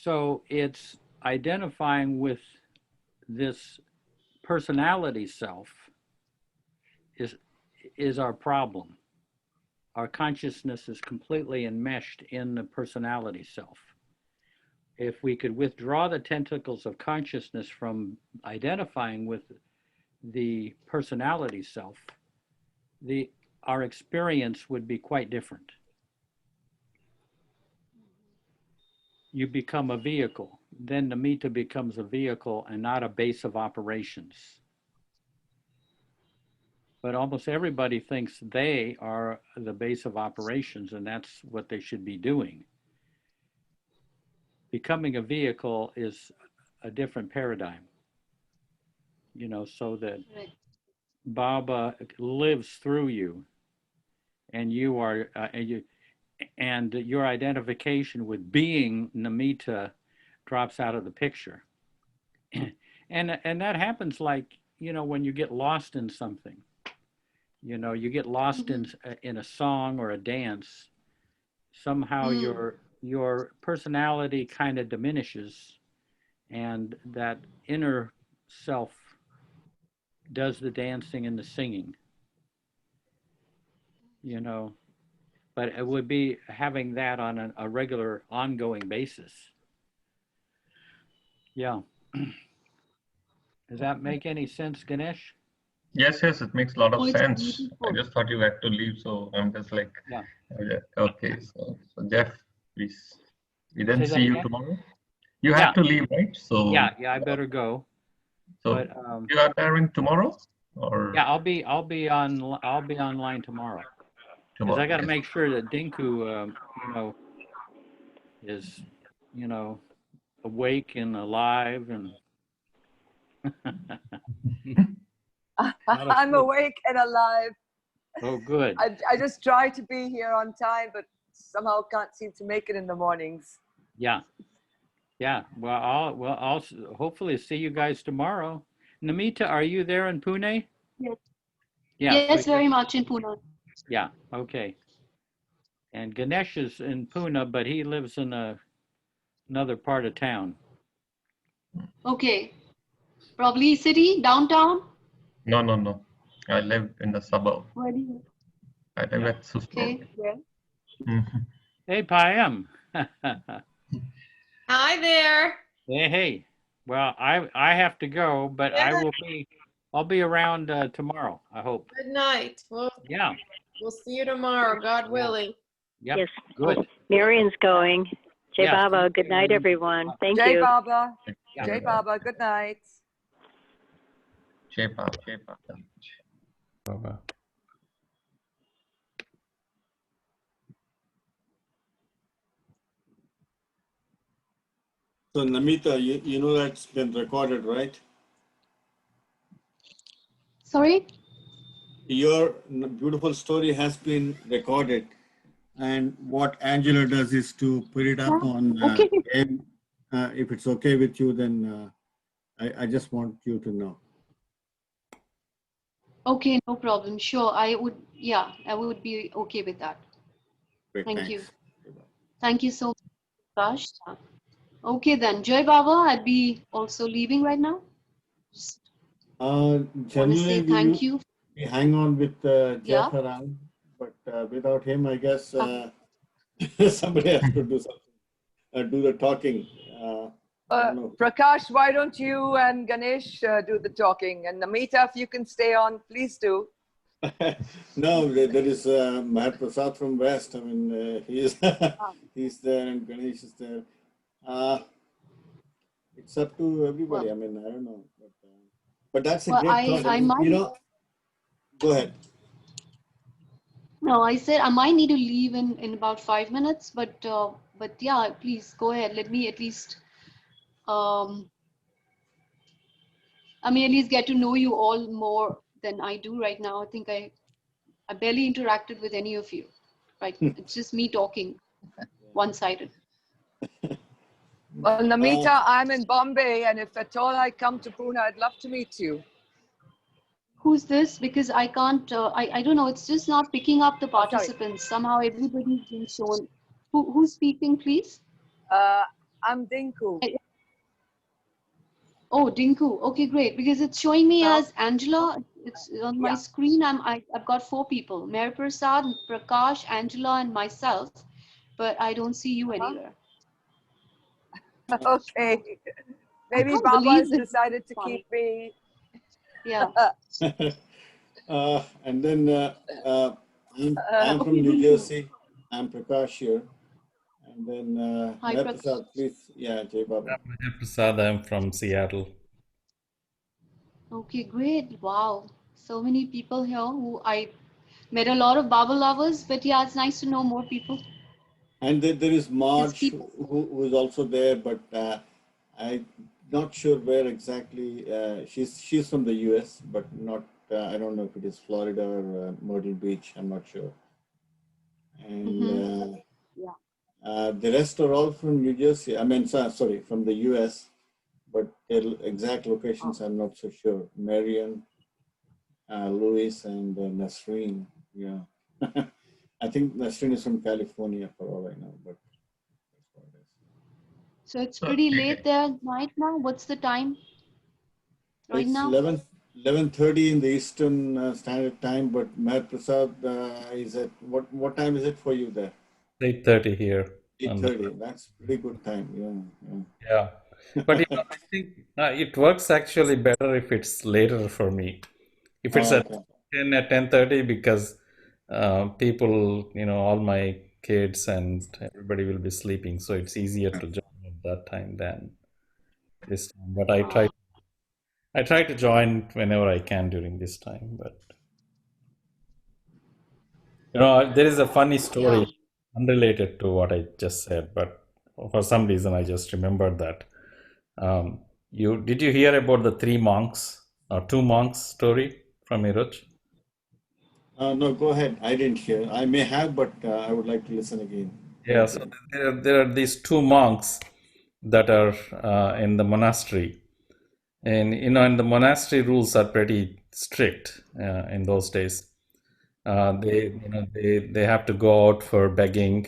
so it's identifying with this personality self is our problem. Our consciousness is completely enmeshed in the personality self. If we could withdraw the tentacles of consciousness from identifying with the personality self, our experience would be quite different. You become a vehicle. Then Namitta becomes a vehicle and not a base of operations. But almost everybody thinks they are the base of operations, and that's what they should be doing. Becoming a vehicle is a different paradigm, you know, so that Baba lives through you, and you are, and your identification with being Namitta drops out of the picture. And that happens like, you know, when you get lost in something. You know, you get lost in a song or a dance. Somehow your personality kind of diminishes, and that inner self does the dancing and the singing. You know, but it would be having that on a regular, ongoing basis. Yeah. Does that make any sense, Ganesh? Yes, it makes a lot of Oh, it's sense. beautiful. I just thought you had to leave, so I'm just like, Yeah. Okay. So Jeff, we then Say that see you again? tomorrow. You have to leave, right? So Yeah, I better go. So But you are there in tomorrow, or yeah, I'll be online tomorrow. Because I got to make sure that Dinku, you know, is, you know, awake and alive and. I'm awake and alive. Oh, good. I just try to be here on time, but somehow can't seem to make it in the mornings. Yeah. Yeah. Well, I'll hopefully see you guys tomorrow. Namita, are you there in Pune? Yes. Yeah. Yes, very much in Pune. Yeah. Okay. And Ganesh is in Pune, but he lives in another part of town. Okay. Probably city, downtown? No. I live in the suburb. Where do you? I live at Suspo. Okay. Yeah. Hey, Payam. Hi there. Hey. Well, I have to go, but Yeah. I'll be around tomorrow, I hope. Good night. Yeah. We'll see you tomorrow, God willing. Yep. Yes. Good. Marion's going. Jai Yes. Baba, good night, everyone. Thank Jai you. Baba. Yeah. Jai Baba. Good night. Jai Baba. Baba. So Namita, you know that's been recorded, right? Sorry? Your beautiful story has been recorded. And what Angela does is to put it up on Okay. AIM. If it's okay with you, then I just want you to know. Okay, no problem. Sure. I would be okay with that. Great, Thank you. thanks. Thank you so much, Prakash. Okay then, Jai Baba, I'd be also leaving right now. Just want to Generally, say thank you. we hang on with Yeah. Jeff around, but without him, I guess somebody has to do something, do the talking. I don't know. Prakash, why don't you and Ganesh do the talking? And Namita, if you can stay on, please do. No, there is Mahat Prasad from West. I mean, he's there and Ganesh is there. It's up to everybody. I mean, I don't know, but that's a Well, great thought. I might. You know, go ahead. No, I said I might need to leave in about 5 minutes, but yeah, please go ahead. Let me at least at least get to know you all more than I do right now. I think I barely interacted with any of you. Right? It's just me talking, one-sided. Well, Namita, I'm in Bombay, and if at all I come to Pune, I'd love to meet you. Who's this? Because I can't. I don't know. It's just not picking up the sorry. participants. Somehow everybody's been shown. Who's speaking, please? I'm Dinku. Oh, Dinku. Okay, great. Because it's showing me as Angela. It's on my screen. I've got 4 people: Mary Prasad, Prakash, Angela, and myself. But I don't see you anywhere. Okay. Maybe can't Baba believe has this. decided to keep me. Yeah. And then I'm from Okay, New Dinku. Jersey. I'm Prakash here. And then Hi, Mahat Prakash. Prasad, please. Yeah, Jai Baba. I'm Prasad. I'm from Seattle. Okay, great. Wow. So many people here who I met a lot of Baba lovers, but yeah, it's nice to know more people. And then there is Just Marge, keep. who is also there, but I'm not sure where exactly. She's from the US, but not. I don't know if it is Florida or Myrtle Beach. I'm not sure. And Yeah. the rest are all from New Jersey. I mean, sorry, from the US, but their exact locations I'm not so sure. Marion, Louis, and Nasreen. Yeah. I think Nasreen is from California for all I know, but that's what it is. So it's pretty late there at night now. What's the time right It's now? 11:30 in the Eastern Standard Time, but Mahat Prasad is at what time is it for you there? 8:30 here. 8:30. That's pretty good time. Yeah. Yeah. But I think it works actually better if it's later for me. If it's at 10 at 10:30, because people, all my kids and everybody will be sleeping, so it's easier to join at that time than this time. But I try to join whenever I can during this time. But there is a funny story unrelated to what I just said, but for some reason I just remembered that. Did you hear about the 3 monks or 2 monks story from Iruch? No, go ahead. I didn't hear. I may have, but I would like to listen again. Yeah, so there are these 2 monks that are in the monastery, and and the monastery rules are pretty strict in those days. They have to go out for begging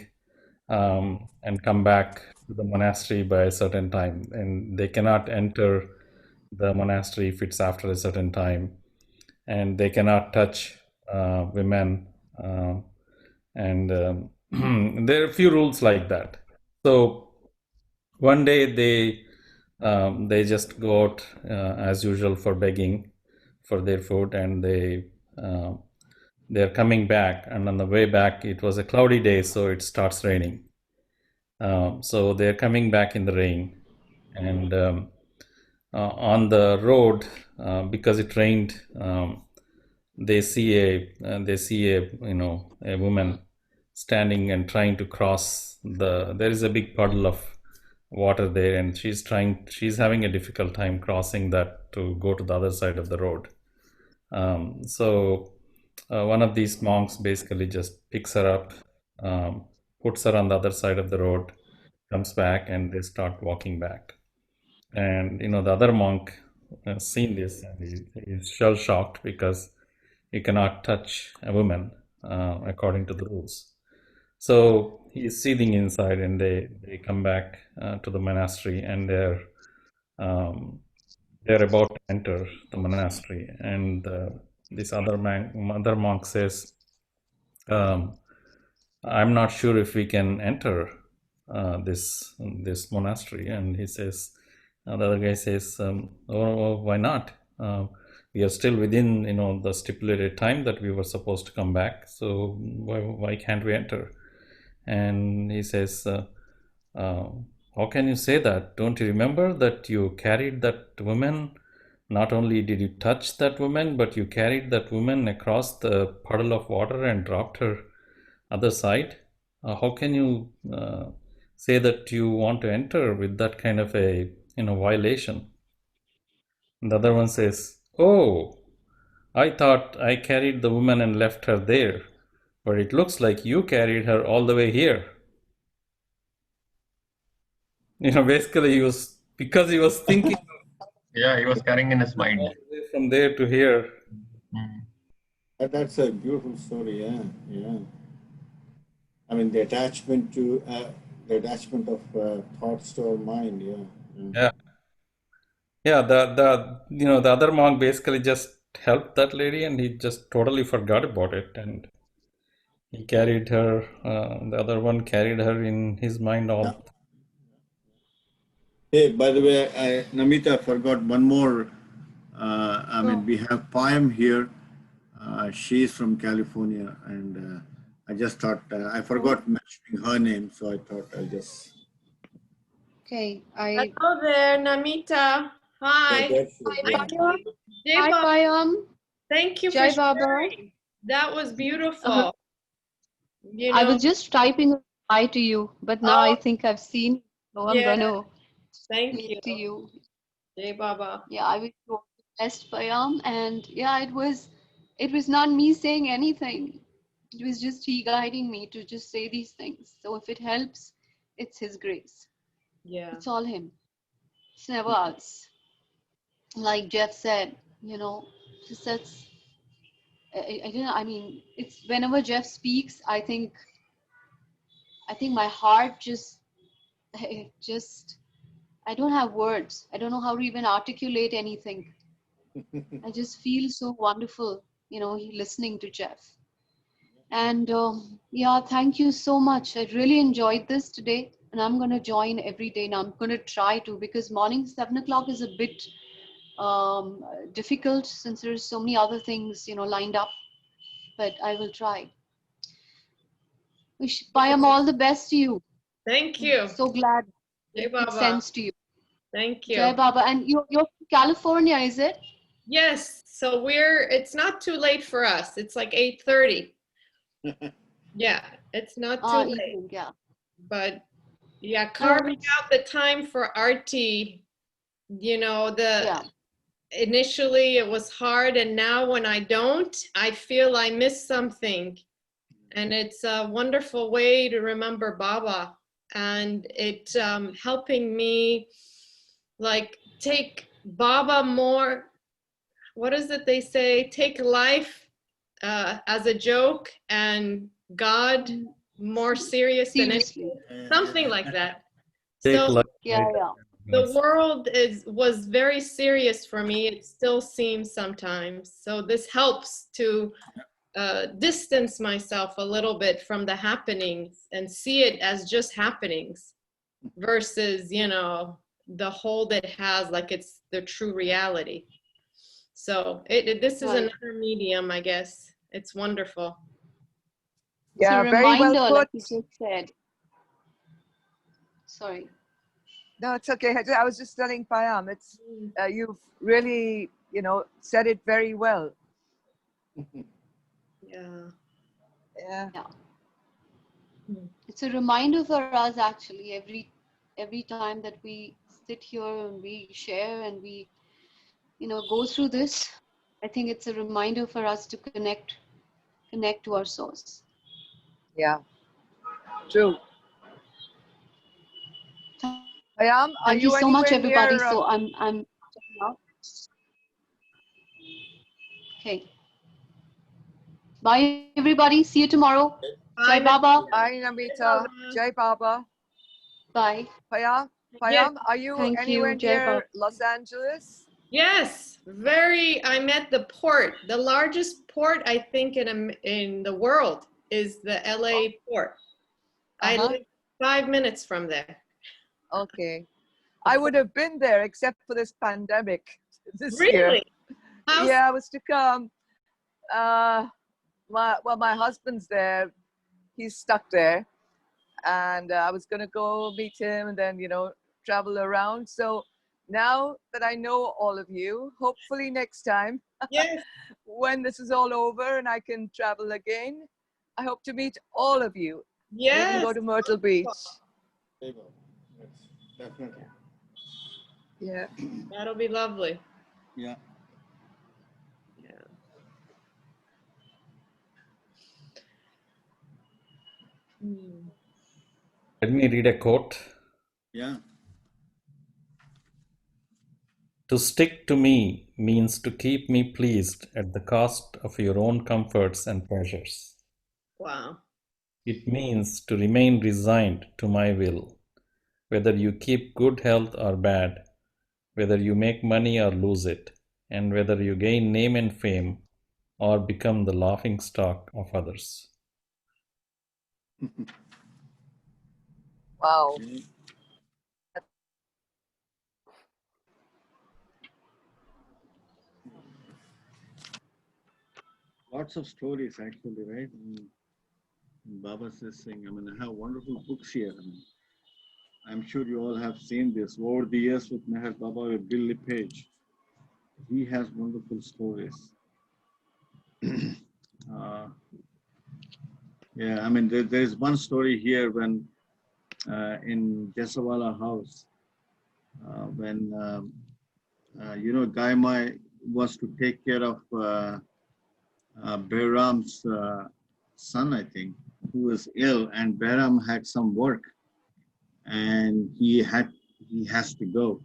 and come back to the monastery by a certain time, and they cannot enter the monastery if it's after a certain time, and they cannot touch women, and there are a few rules like that. So one day they just go out as usual for begging for their food, and they're coming back, and on the way back it was a cloudy day, so it starts raining. So they're coming back in the rain, and on the road, because it rained, they see a a woman standing and trying to cross there is a big puddle of water there, and she's having a difficult time crossing that to go to the other side of the road. So one of these monks basically just picks her up, puts her on the other side of the road, comes back, and they start walking back. And the other monk has seen this, and he's shell shocked because you cannot touch a woman according to the rules. So he's seething inside, and they come back to the monastery, and they're about to enter the monastery, and this other monk says, I'm not sure if we can enter this monastery. And he says, the other guy says, oh, why not? We are still within the stipulated time that we were supposed to come back, so why can't we enter? And he says, how can you say that? Don't you remember that you carried that woman? Not only did you touch that woman, but you carried that woman across the puddle of water and dropped her other side. How can you say that you want to enter with that kind of a violation? And the other one says, oh, I thought I carried the woman and left her there, but it looks like you carried her all the way here. Basically he was thinking. Yeah, he was carrying in his mind. From there to here. That's a beautiful story. Yeah. I mean, the attachment of thoughts to our mind. Yeah. The other monk basically just helped that lady, and he just totally forgot about it, and he carried her. The other one carried her in his mind all. Yeah. Hey, by the way, Namita, forgot one more. I mean, we have Payam here. She's from California, and I just thought I forgot mentioning her name, so I thought I'll just. Okay, Hello there, Namita. Hi. Hi, Payam. Thank you Jai for Baba. sharing. That was beautiful. I was just typing a hi to you, but now I think I've seen, so I'm gonna thank speak to you. Jai Baba. Yeah, I wish you all the best, Payam. And yeah, it was not me saying anything. It was just he guiding me to just say these things. So if it helps, it's his grace. Yeah. It's all him. It's never us. Like Jeff said, just that's, I mean, it's whenever Jeff speaks, I think my heart just, I don't have words. I don't know how to even articulate anything. I just feel so wonderful, listening to Jeff. And yeah, thank you so much. I really enjoyed this today, and I'm going to join every day. Now I'm going to try to, because morning 7 o'clock is a bit difficult since there's so many other things, lined up, but I will try. Wish Payam all the best to you. Thank you. So glad Jai it Baba. makes sense to you. Thank you. Jai Baba. And you're from California, is it? Yes. So it's not too late for us. It's like 8:30. Yeah, it's not too late. Evening, yeah. But yeah, carving out the time for arti, initially it was hard, and now when I don't, I feel I miss something. And it's a wonderful way to remember Baba, and it's helping me like take Baba more, what is it they say? Take life as a joke and God more serious than anything. Something like that. So the world was very serious for me. It still seems sometimes. So this helps to distance myself a little bit from the happenings and see it as just happenings versus, you know, the hold it has like it's the true reality. So this is Right. another medium, I guess. It's wonderful. It's a Yeah, very well reminder, put. like you just said. Sorry. No, it's okay. I was just telling Payam, it's you've really, you know, said it very well. Yeah. Yeah. It's a reminder for us actually every time that we sit here and we share and we, you know, go through this. I think it's a reminder for us to connect to our source. Yeah. True. Payam, are Thank you you so much, anywhere everybody. near? So I'm checking out. Okay. Bye, everybody. See you tomorrow. Jai Baba. Bye, Namita. Jai Baba. Bye. Payam, Yes. are you Thank anywhere you, Jai Baba. near Los Angeles? Yes, I'm at the port. The largest port, I think, in the world is the LA port. I live 5 minutes from there. Okay. I would have been there except for this pandemic this year. Really? Yeah, I was to come. My husband's there. He's stuck there. And I was going to go meet him and then, you know, travel around. So now that I know all of you, hopefully next time, yes, when this is all over and I can travel again, I hope to meet all of you. yes. We can go to Myrtle Beach. Yes, definitely. Yeah. That'll be lovely. Yeah. Let me read a quote. Yeah. To stick to me means to keep me pleased at the cost of your own comforts and pleasures. Wow. It means to remain resigned to my will, whether you keep good health or bad, whether you make money or lose it, and whether you gain name and fame or become the laughing stock of others. Wow. Lots of stories actually, right? Baba says saying, I mean, I have wonderful books here. I mean, I'm sure you all have seen this over the years with Meher Baba, with Bill Page. He has wonderful stories. Yeah, I mean, there's one story here when in Jasawala house, when, you know, Gaimai was to take care of Behram's son, I think, who was ill, and Behram had some work, and he has to go.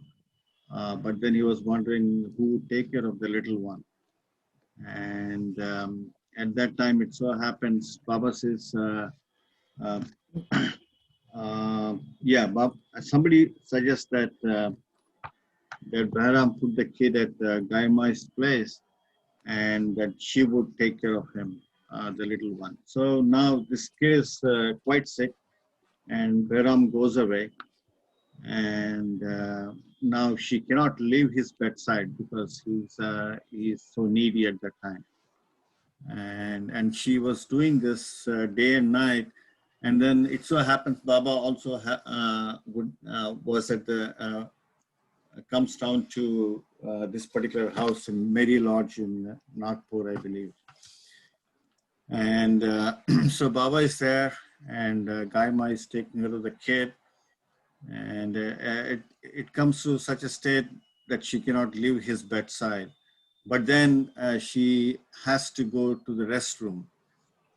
But then he was wondering who would take care of the little one. And at that time, it so happens, Baba says, yeah, Baba, somebody suggests that that Behram put the kid at Gaimai's place, and that she would take care of him, the little one. So now this kid is quite sick, and Behram goes away, and now she cannot leave his bedside because he's so needy at that time. And she was doing this day and night, and then it so happens Baba also was at the comes down to this particular house in Mary Lodge in Nagpur, I believe. And so Baba is there, and Gaima is taking care of the kid, and it comes to such a state that she cannot leave his bedside. But then she has to go to the restroom,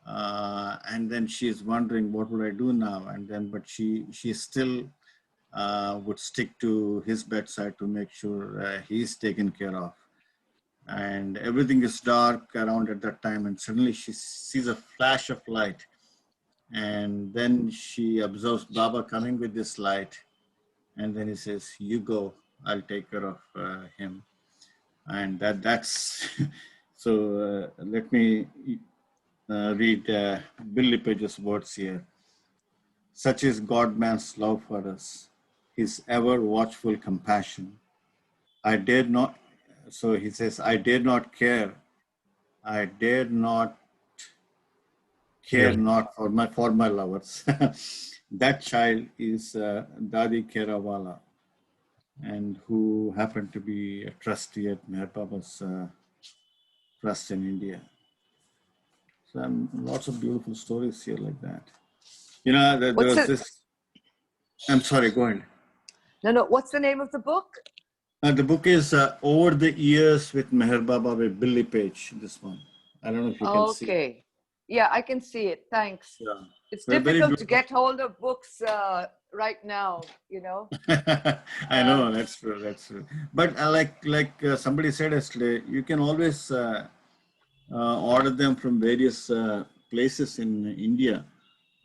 and then she is wondering, what would I do now? And then, but she still would stick to his bedside to make sure he's taken care of. And everything is dark around at that time, and suddenly she sees a flash of light, and then she observes Baba coming with this light, and then he says, "You go, I'll take care of him." And that's so let me read Bill Lipage's words here. Such is God-man's love for us, his ever watchful compassion. I dared not, so he says, I did not care. I dared not care Yeah. not for my lovers. That child is Dadi Kerawala, and who happened to be a trustee at Meher Baba's trust in India. So lots of beautiful stories here like that. You know, there What's was it? this. I'm sorry, go ahead. No. What's the name of the book? The book is Over the Years with Meher Baba by Bill Lipage, this one. I don't know if you can see. Okay. Yeah, I can see it. Thanks. Yeah. It's Very difficult to beautiful. get hold of books right now, you know. I know, that's true, that's true. But like somebody said yesterday, you can always order them from various places in India.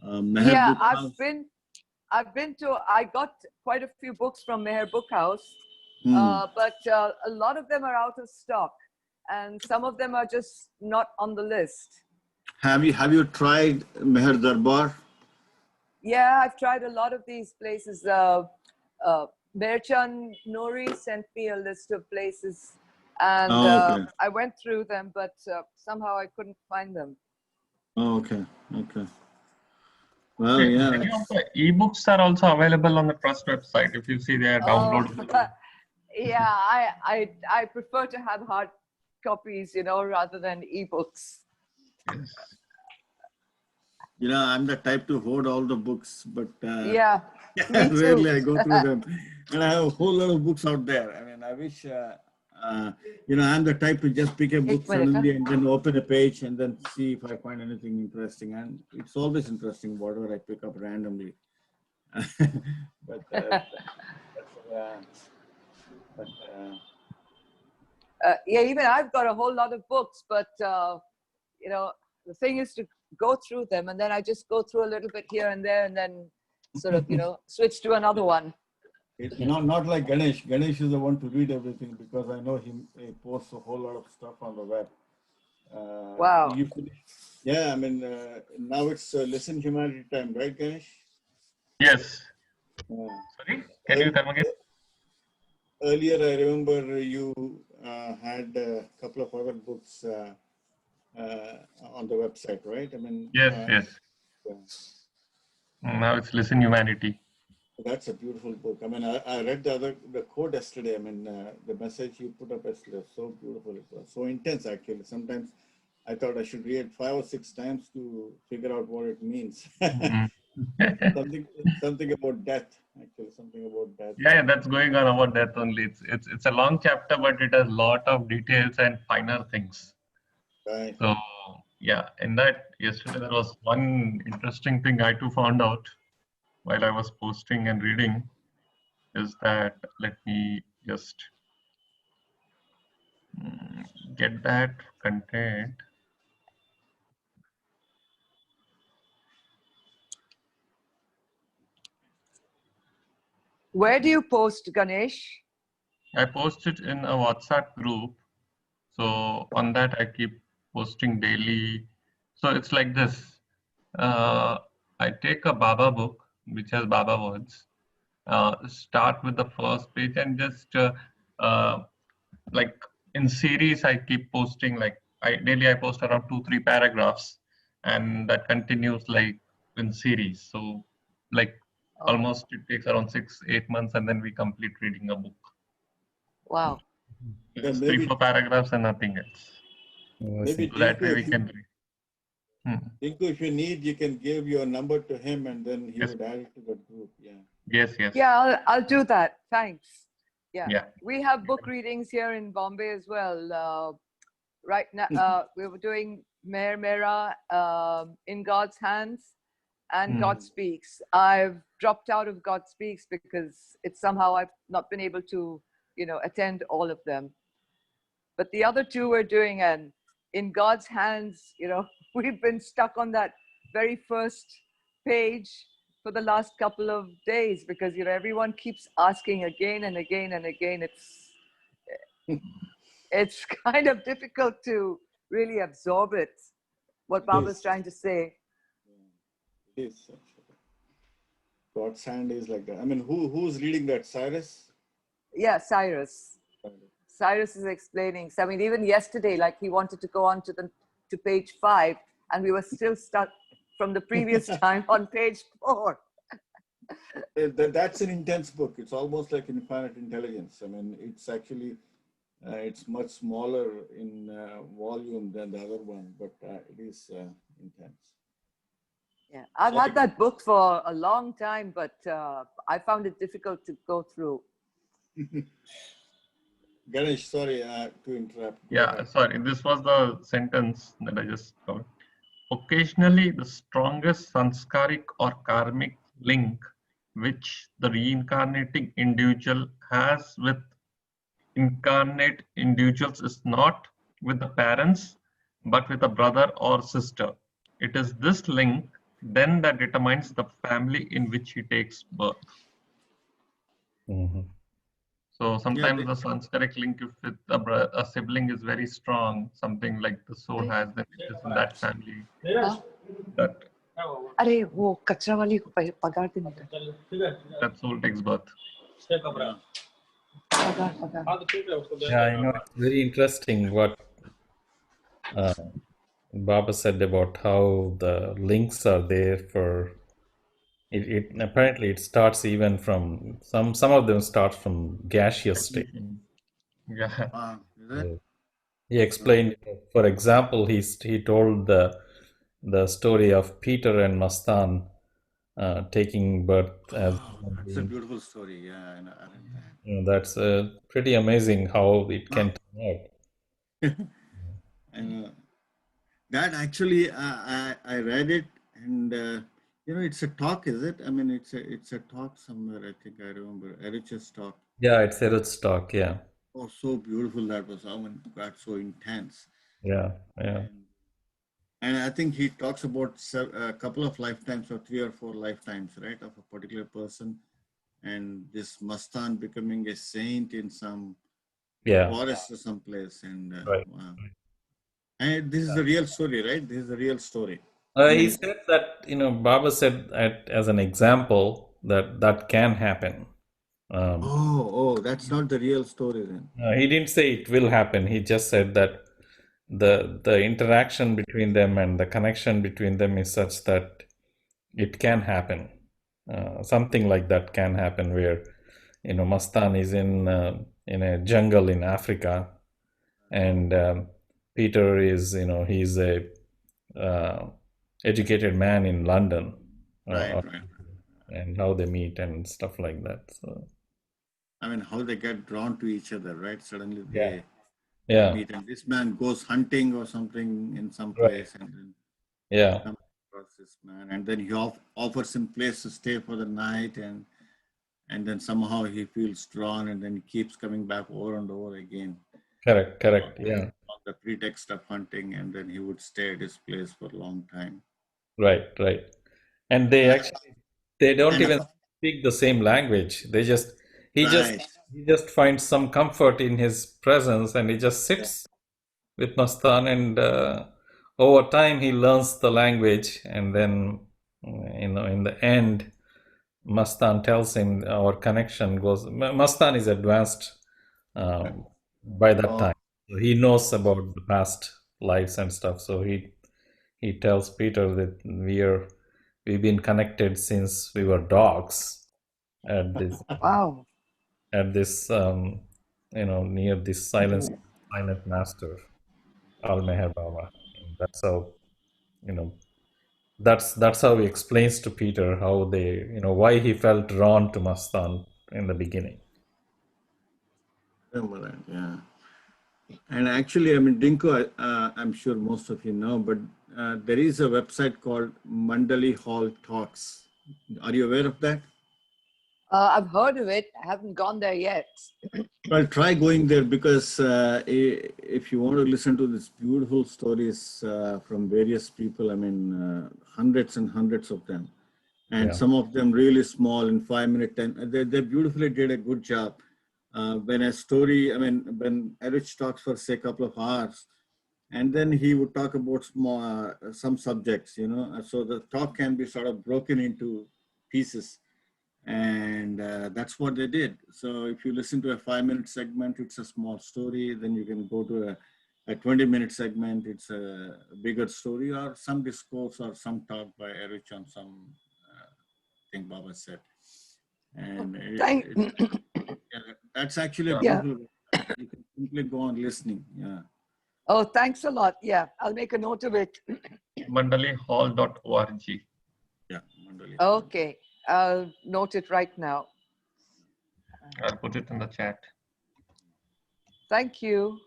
Meher Yeah, Book House. I got quite a few books from Meher Book House, but a lot of them are out of stock, and some of them are just not on the list. Have you tried Meher Darbar? Yeah, I've tried a lot of these places. Merchan Nori sent me a list of places, and Oh, okay. I went through them, but somehow I couldn't find them. Oh, okay. Okay. Well, yeah. Many of the ebooks are also available on the trust website. If you see, they are downloadable. Yeah, I prefer to have hard copies, you know, rather than ebooks. Yes. You know, I'm the type to hoard all the books, but Yeah, me too. rarely I go through them. And I have a whole lot of books out there. I mean, I wish, you know, I'm the type to just pick a book suddenly and then open a page and then see if I find anything interesting. And it's always interesting, whatever I pick up randomly. But, yeah, even I've got a whole lot of books, but you know, the thing is to go through them, and then I just go through a little bit here and there, and then sort of, you know, switch to another one. It's not like Ganesh. Ganesh is the one to read everything because I know he posts a whole lot of stuff on the web. Wow. Yeah, I mean, now it's Listen Humanity time, right, Ganesh? Yes. Sorry, can you come again? Earlier, I remember you had a couple of other books on the website, right? I mean, Yes. Now it's Listen Humanity. That's a beautiful book. I mean, I read the quote yesterday. I mean, the message you put up yesterday was so beautiful. It was so intense, actually. Sometimes I thought I should read it 5 or 6 times to figure out what it means. something about death, actually, something about death. Yeah, that's going on about death only. It's a long chapter, but it has a lot of details and finer things. Right. So yeah, in that yesterday there was one interesting thing I too found out while I was posting and reading is that, let me just get that content. Where do you post, Ganesh? I post it in a WhatsApp group. So on that I keep posting daily. So it's like this. I take a Baba book, which has Baba words, start with the first page and just like in series I keep posting, like daily I post around 2-3 paragraphs, and that continues like in series. So like almost it takes around 6-8 months, and then we complete reading a book. Wow. It's 3-4 paragraphs and nothing else. Maybe So that way we can read. Tinku, if you need, you can give your number to him and then he would add it to the group. Yeah. Yes. Yeah, I'll do that. Thanks. Yeah. We have book readings here in Bombay as well. Right now, we were doing Meher Mera, In God's Hands, and God Speaks. I've dropped out of God Speaks because it's somehow I've not been able to, you know, attend all of them. But the other two we're doing, and In God's Hands, you know, we've been stuck on that very first page for the last couple of days because, you know, everyone keeps asking again and again and again. It's kind of difficult to really absorb it. what Baba's trying to say. It is actually. God's hand is like that. I mean, who's reading that? Cyrus? Yeah, Cyrus. Cyrus is explaining. So, I mean, even yesterday, like he wanted to go on to page 5, and we were still stuck from the previous time on page 4. That's an intense book. It's almost like Infinite Intelligence. I mean, it's actually, it's much smaller in volume than the other one, but it is intense. Yeah, I've had that book for a long time, but I found it difficult to go through. Ganesh, sorry to interrupt. Yeah, sorry. This was the sentence that I just got. Occasionally, the strongest sanskaric or karmic link which the reincarnating individual has with incarnate individuals is not with the parents, but with a brother or sister. It is this link then that determines the family in which he takes birth. Mhm. So sometimes the sanskaric link with a sibling is very strong, something like the soul has, then it is in that family. That soul takes birth. Yeah, I know it's very interesting what Baba said about how the links are there for it. Apparently, it starts even from some of them start from gaseous state. Yeah. He explained, for example, he told the story of Peter and Mastan taking birth as. That's a beautiful story. Yeah, I know. That's pretty amazing how it can turn out. And that actually, I read it, and you know, it's a talk, is it? I mean, it's a talk somewhere. I think I remember Erich's talk. Yeah, it's Eric's talk. Yeah. Oh, so beautiful that was. I mean, got so intense. Yeah, yeah. And I think he talks about a couple of lifetimes, or 3 or 4 lifetimes, right, of a particular person, and this Mastan becoming a saint in some forest or someplace, and right. wow. And this is a real story, right? This is a real story. He said that, Baba said as an example that can happen. That's not the real story then. He didn't say it will happen. He just said that the interaction between them and the connection between them is such that it can happen. Something like that can happen where, Mastan is in a jungle in Africa, and Peter is, he's a educated man in London, right. And how they meet and stuff like that. So, I mean, how they get drawn to each other, right? Suddenly they meet, and this man goes hunting or something in some place, and then comes across this man, and then he offers him place to stay for the night, and then somehow he feels drawn, and then he keeps coming back over and over again. Correct. Yeah. On the pretext of hunting, and then he would stay at his place for a long time. Right. And they don't even speak the same language. He just finds some comfort in his presence, and he just sits with Mastan, and over time he learns the language, and then in the end, Mastan tells him our connection goes. Mastan is advanced by that time. So he knows about the past lives and stuff. So he tells Peter that we've been connected since we were dogs at this at this near this silent master Al Meher Baba. That's how that's how he explains to Peter how they why he felt drawn to Mastan in the beginning. Yeah. And actually, I mean, Dinko, I'm sure most of you know, but there is a website called Mandali Hall Talks. Are you aware of that? I've heard of it. I haven't gone there yet. Well, try going there, because if you want to listen to these beautiful stories from various people, I mean, hundreds and hundreds of them, and some of them really small in 5-minute, 10, they beautifully did a good job. When a story, I mean, when Erich talks for say a couple of hours, And then he would talk about some subjects, you know. So the talk can be sort of broken into pieces. And that's what they did. So if you listen to a 5-minute segment, it's a small story. Then you can go to a 20-minute segment, it's a bigger story, or some discourse or some talk by Erich on some thing Baba said. And that's actually a Yeah. beautiful, you can simply go on listening. Yeah. Oh, thanks a lot. Yeah, I'll make a note of it. mandalihall.org. Yeah. Mandali. Okay, I'll note it right now. I'll put it in the chat. Thank you.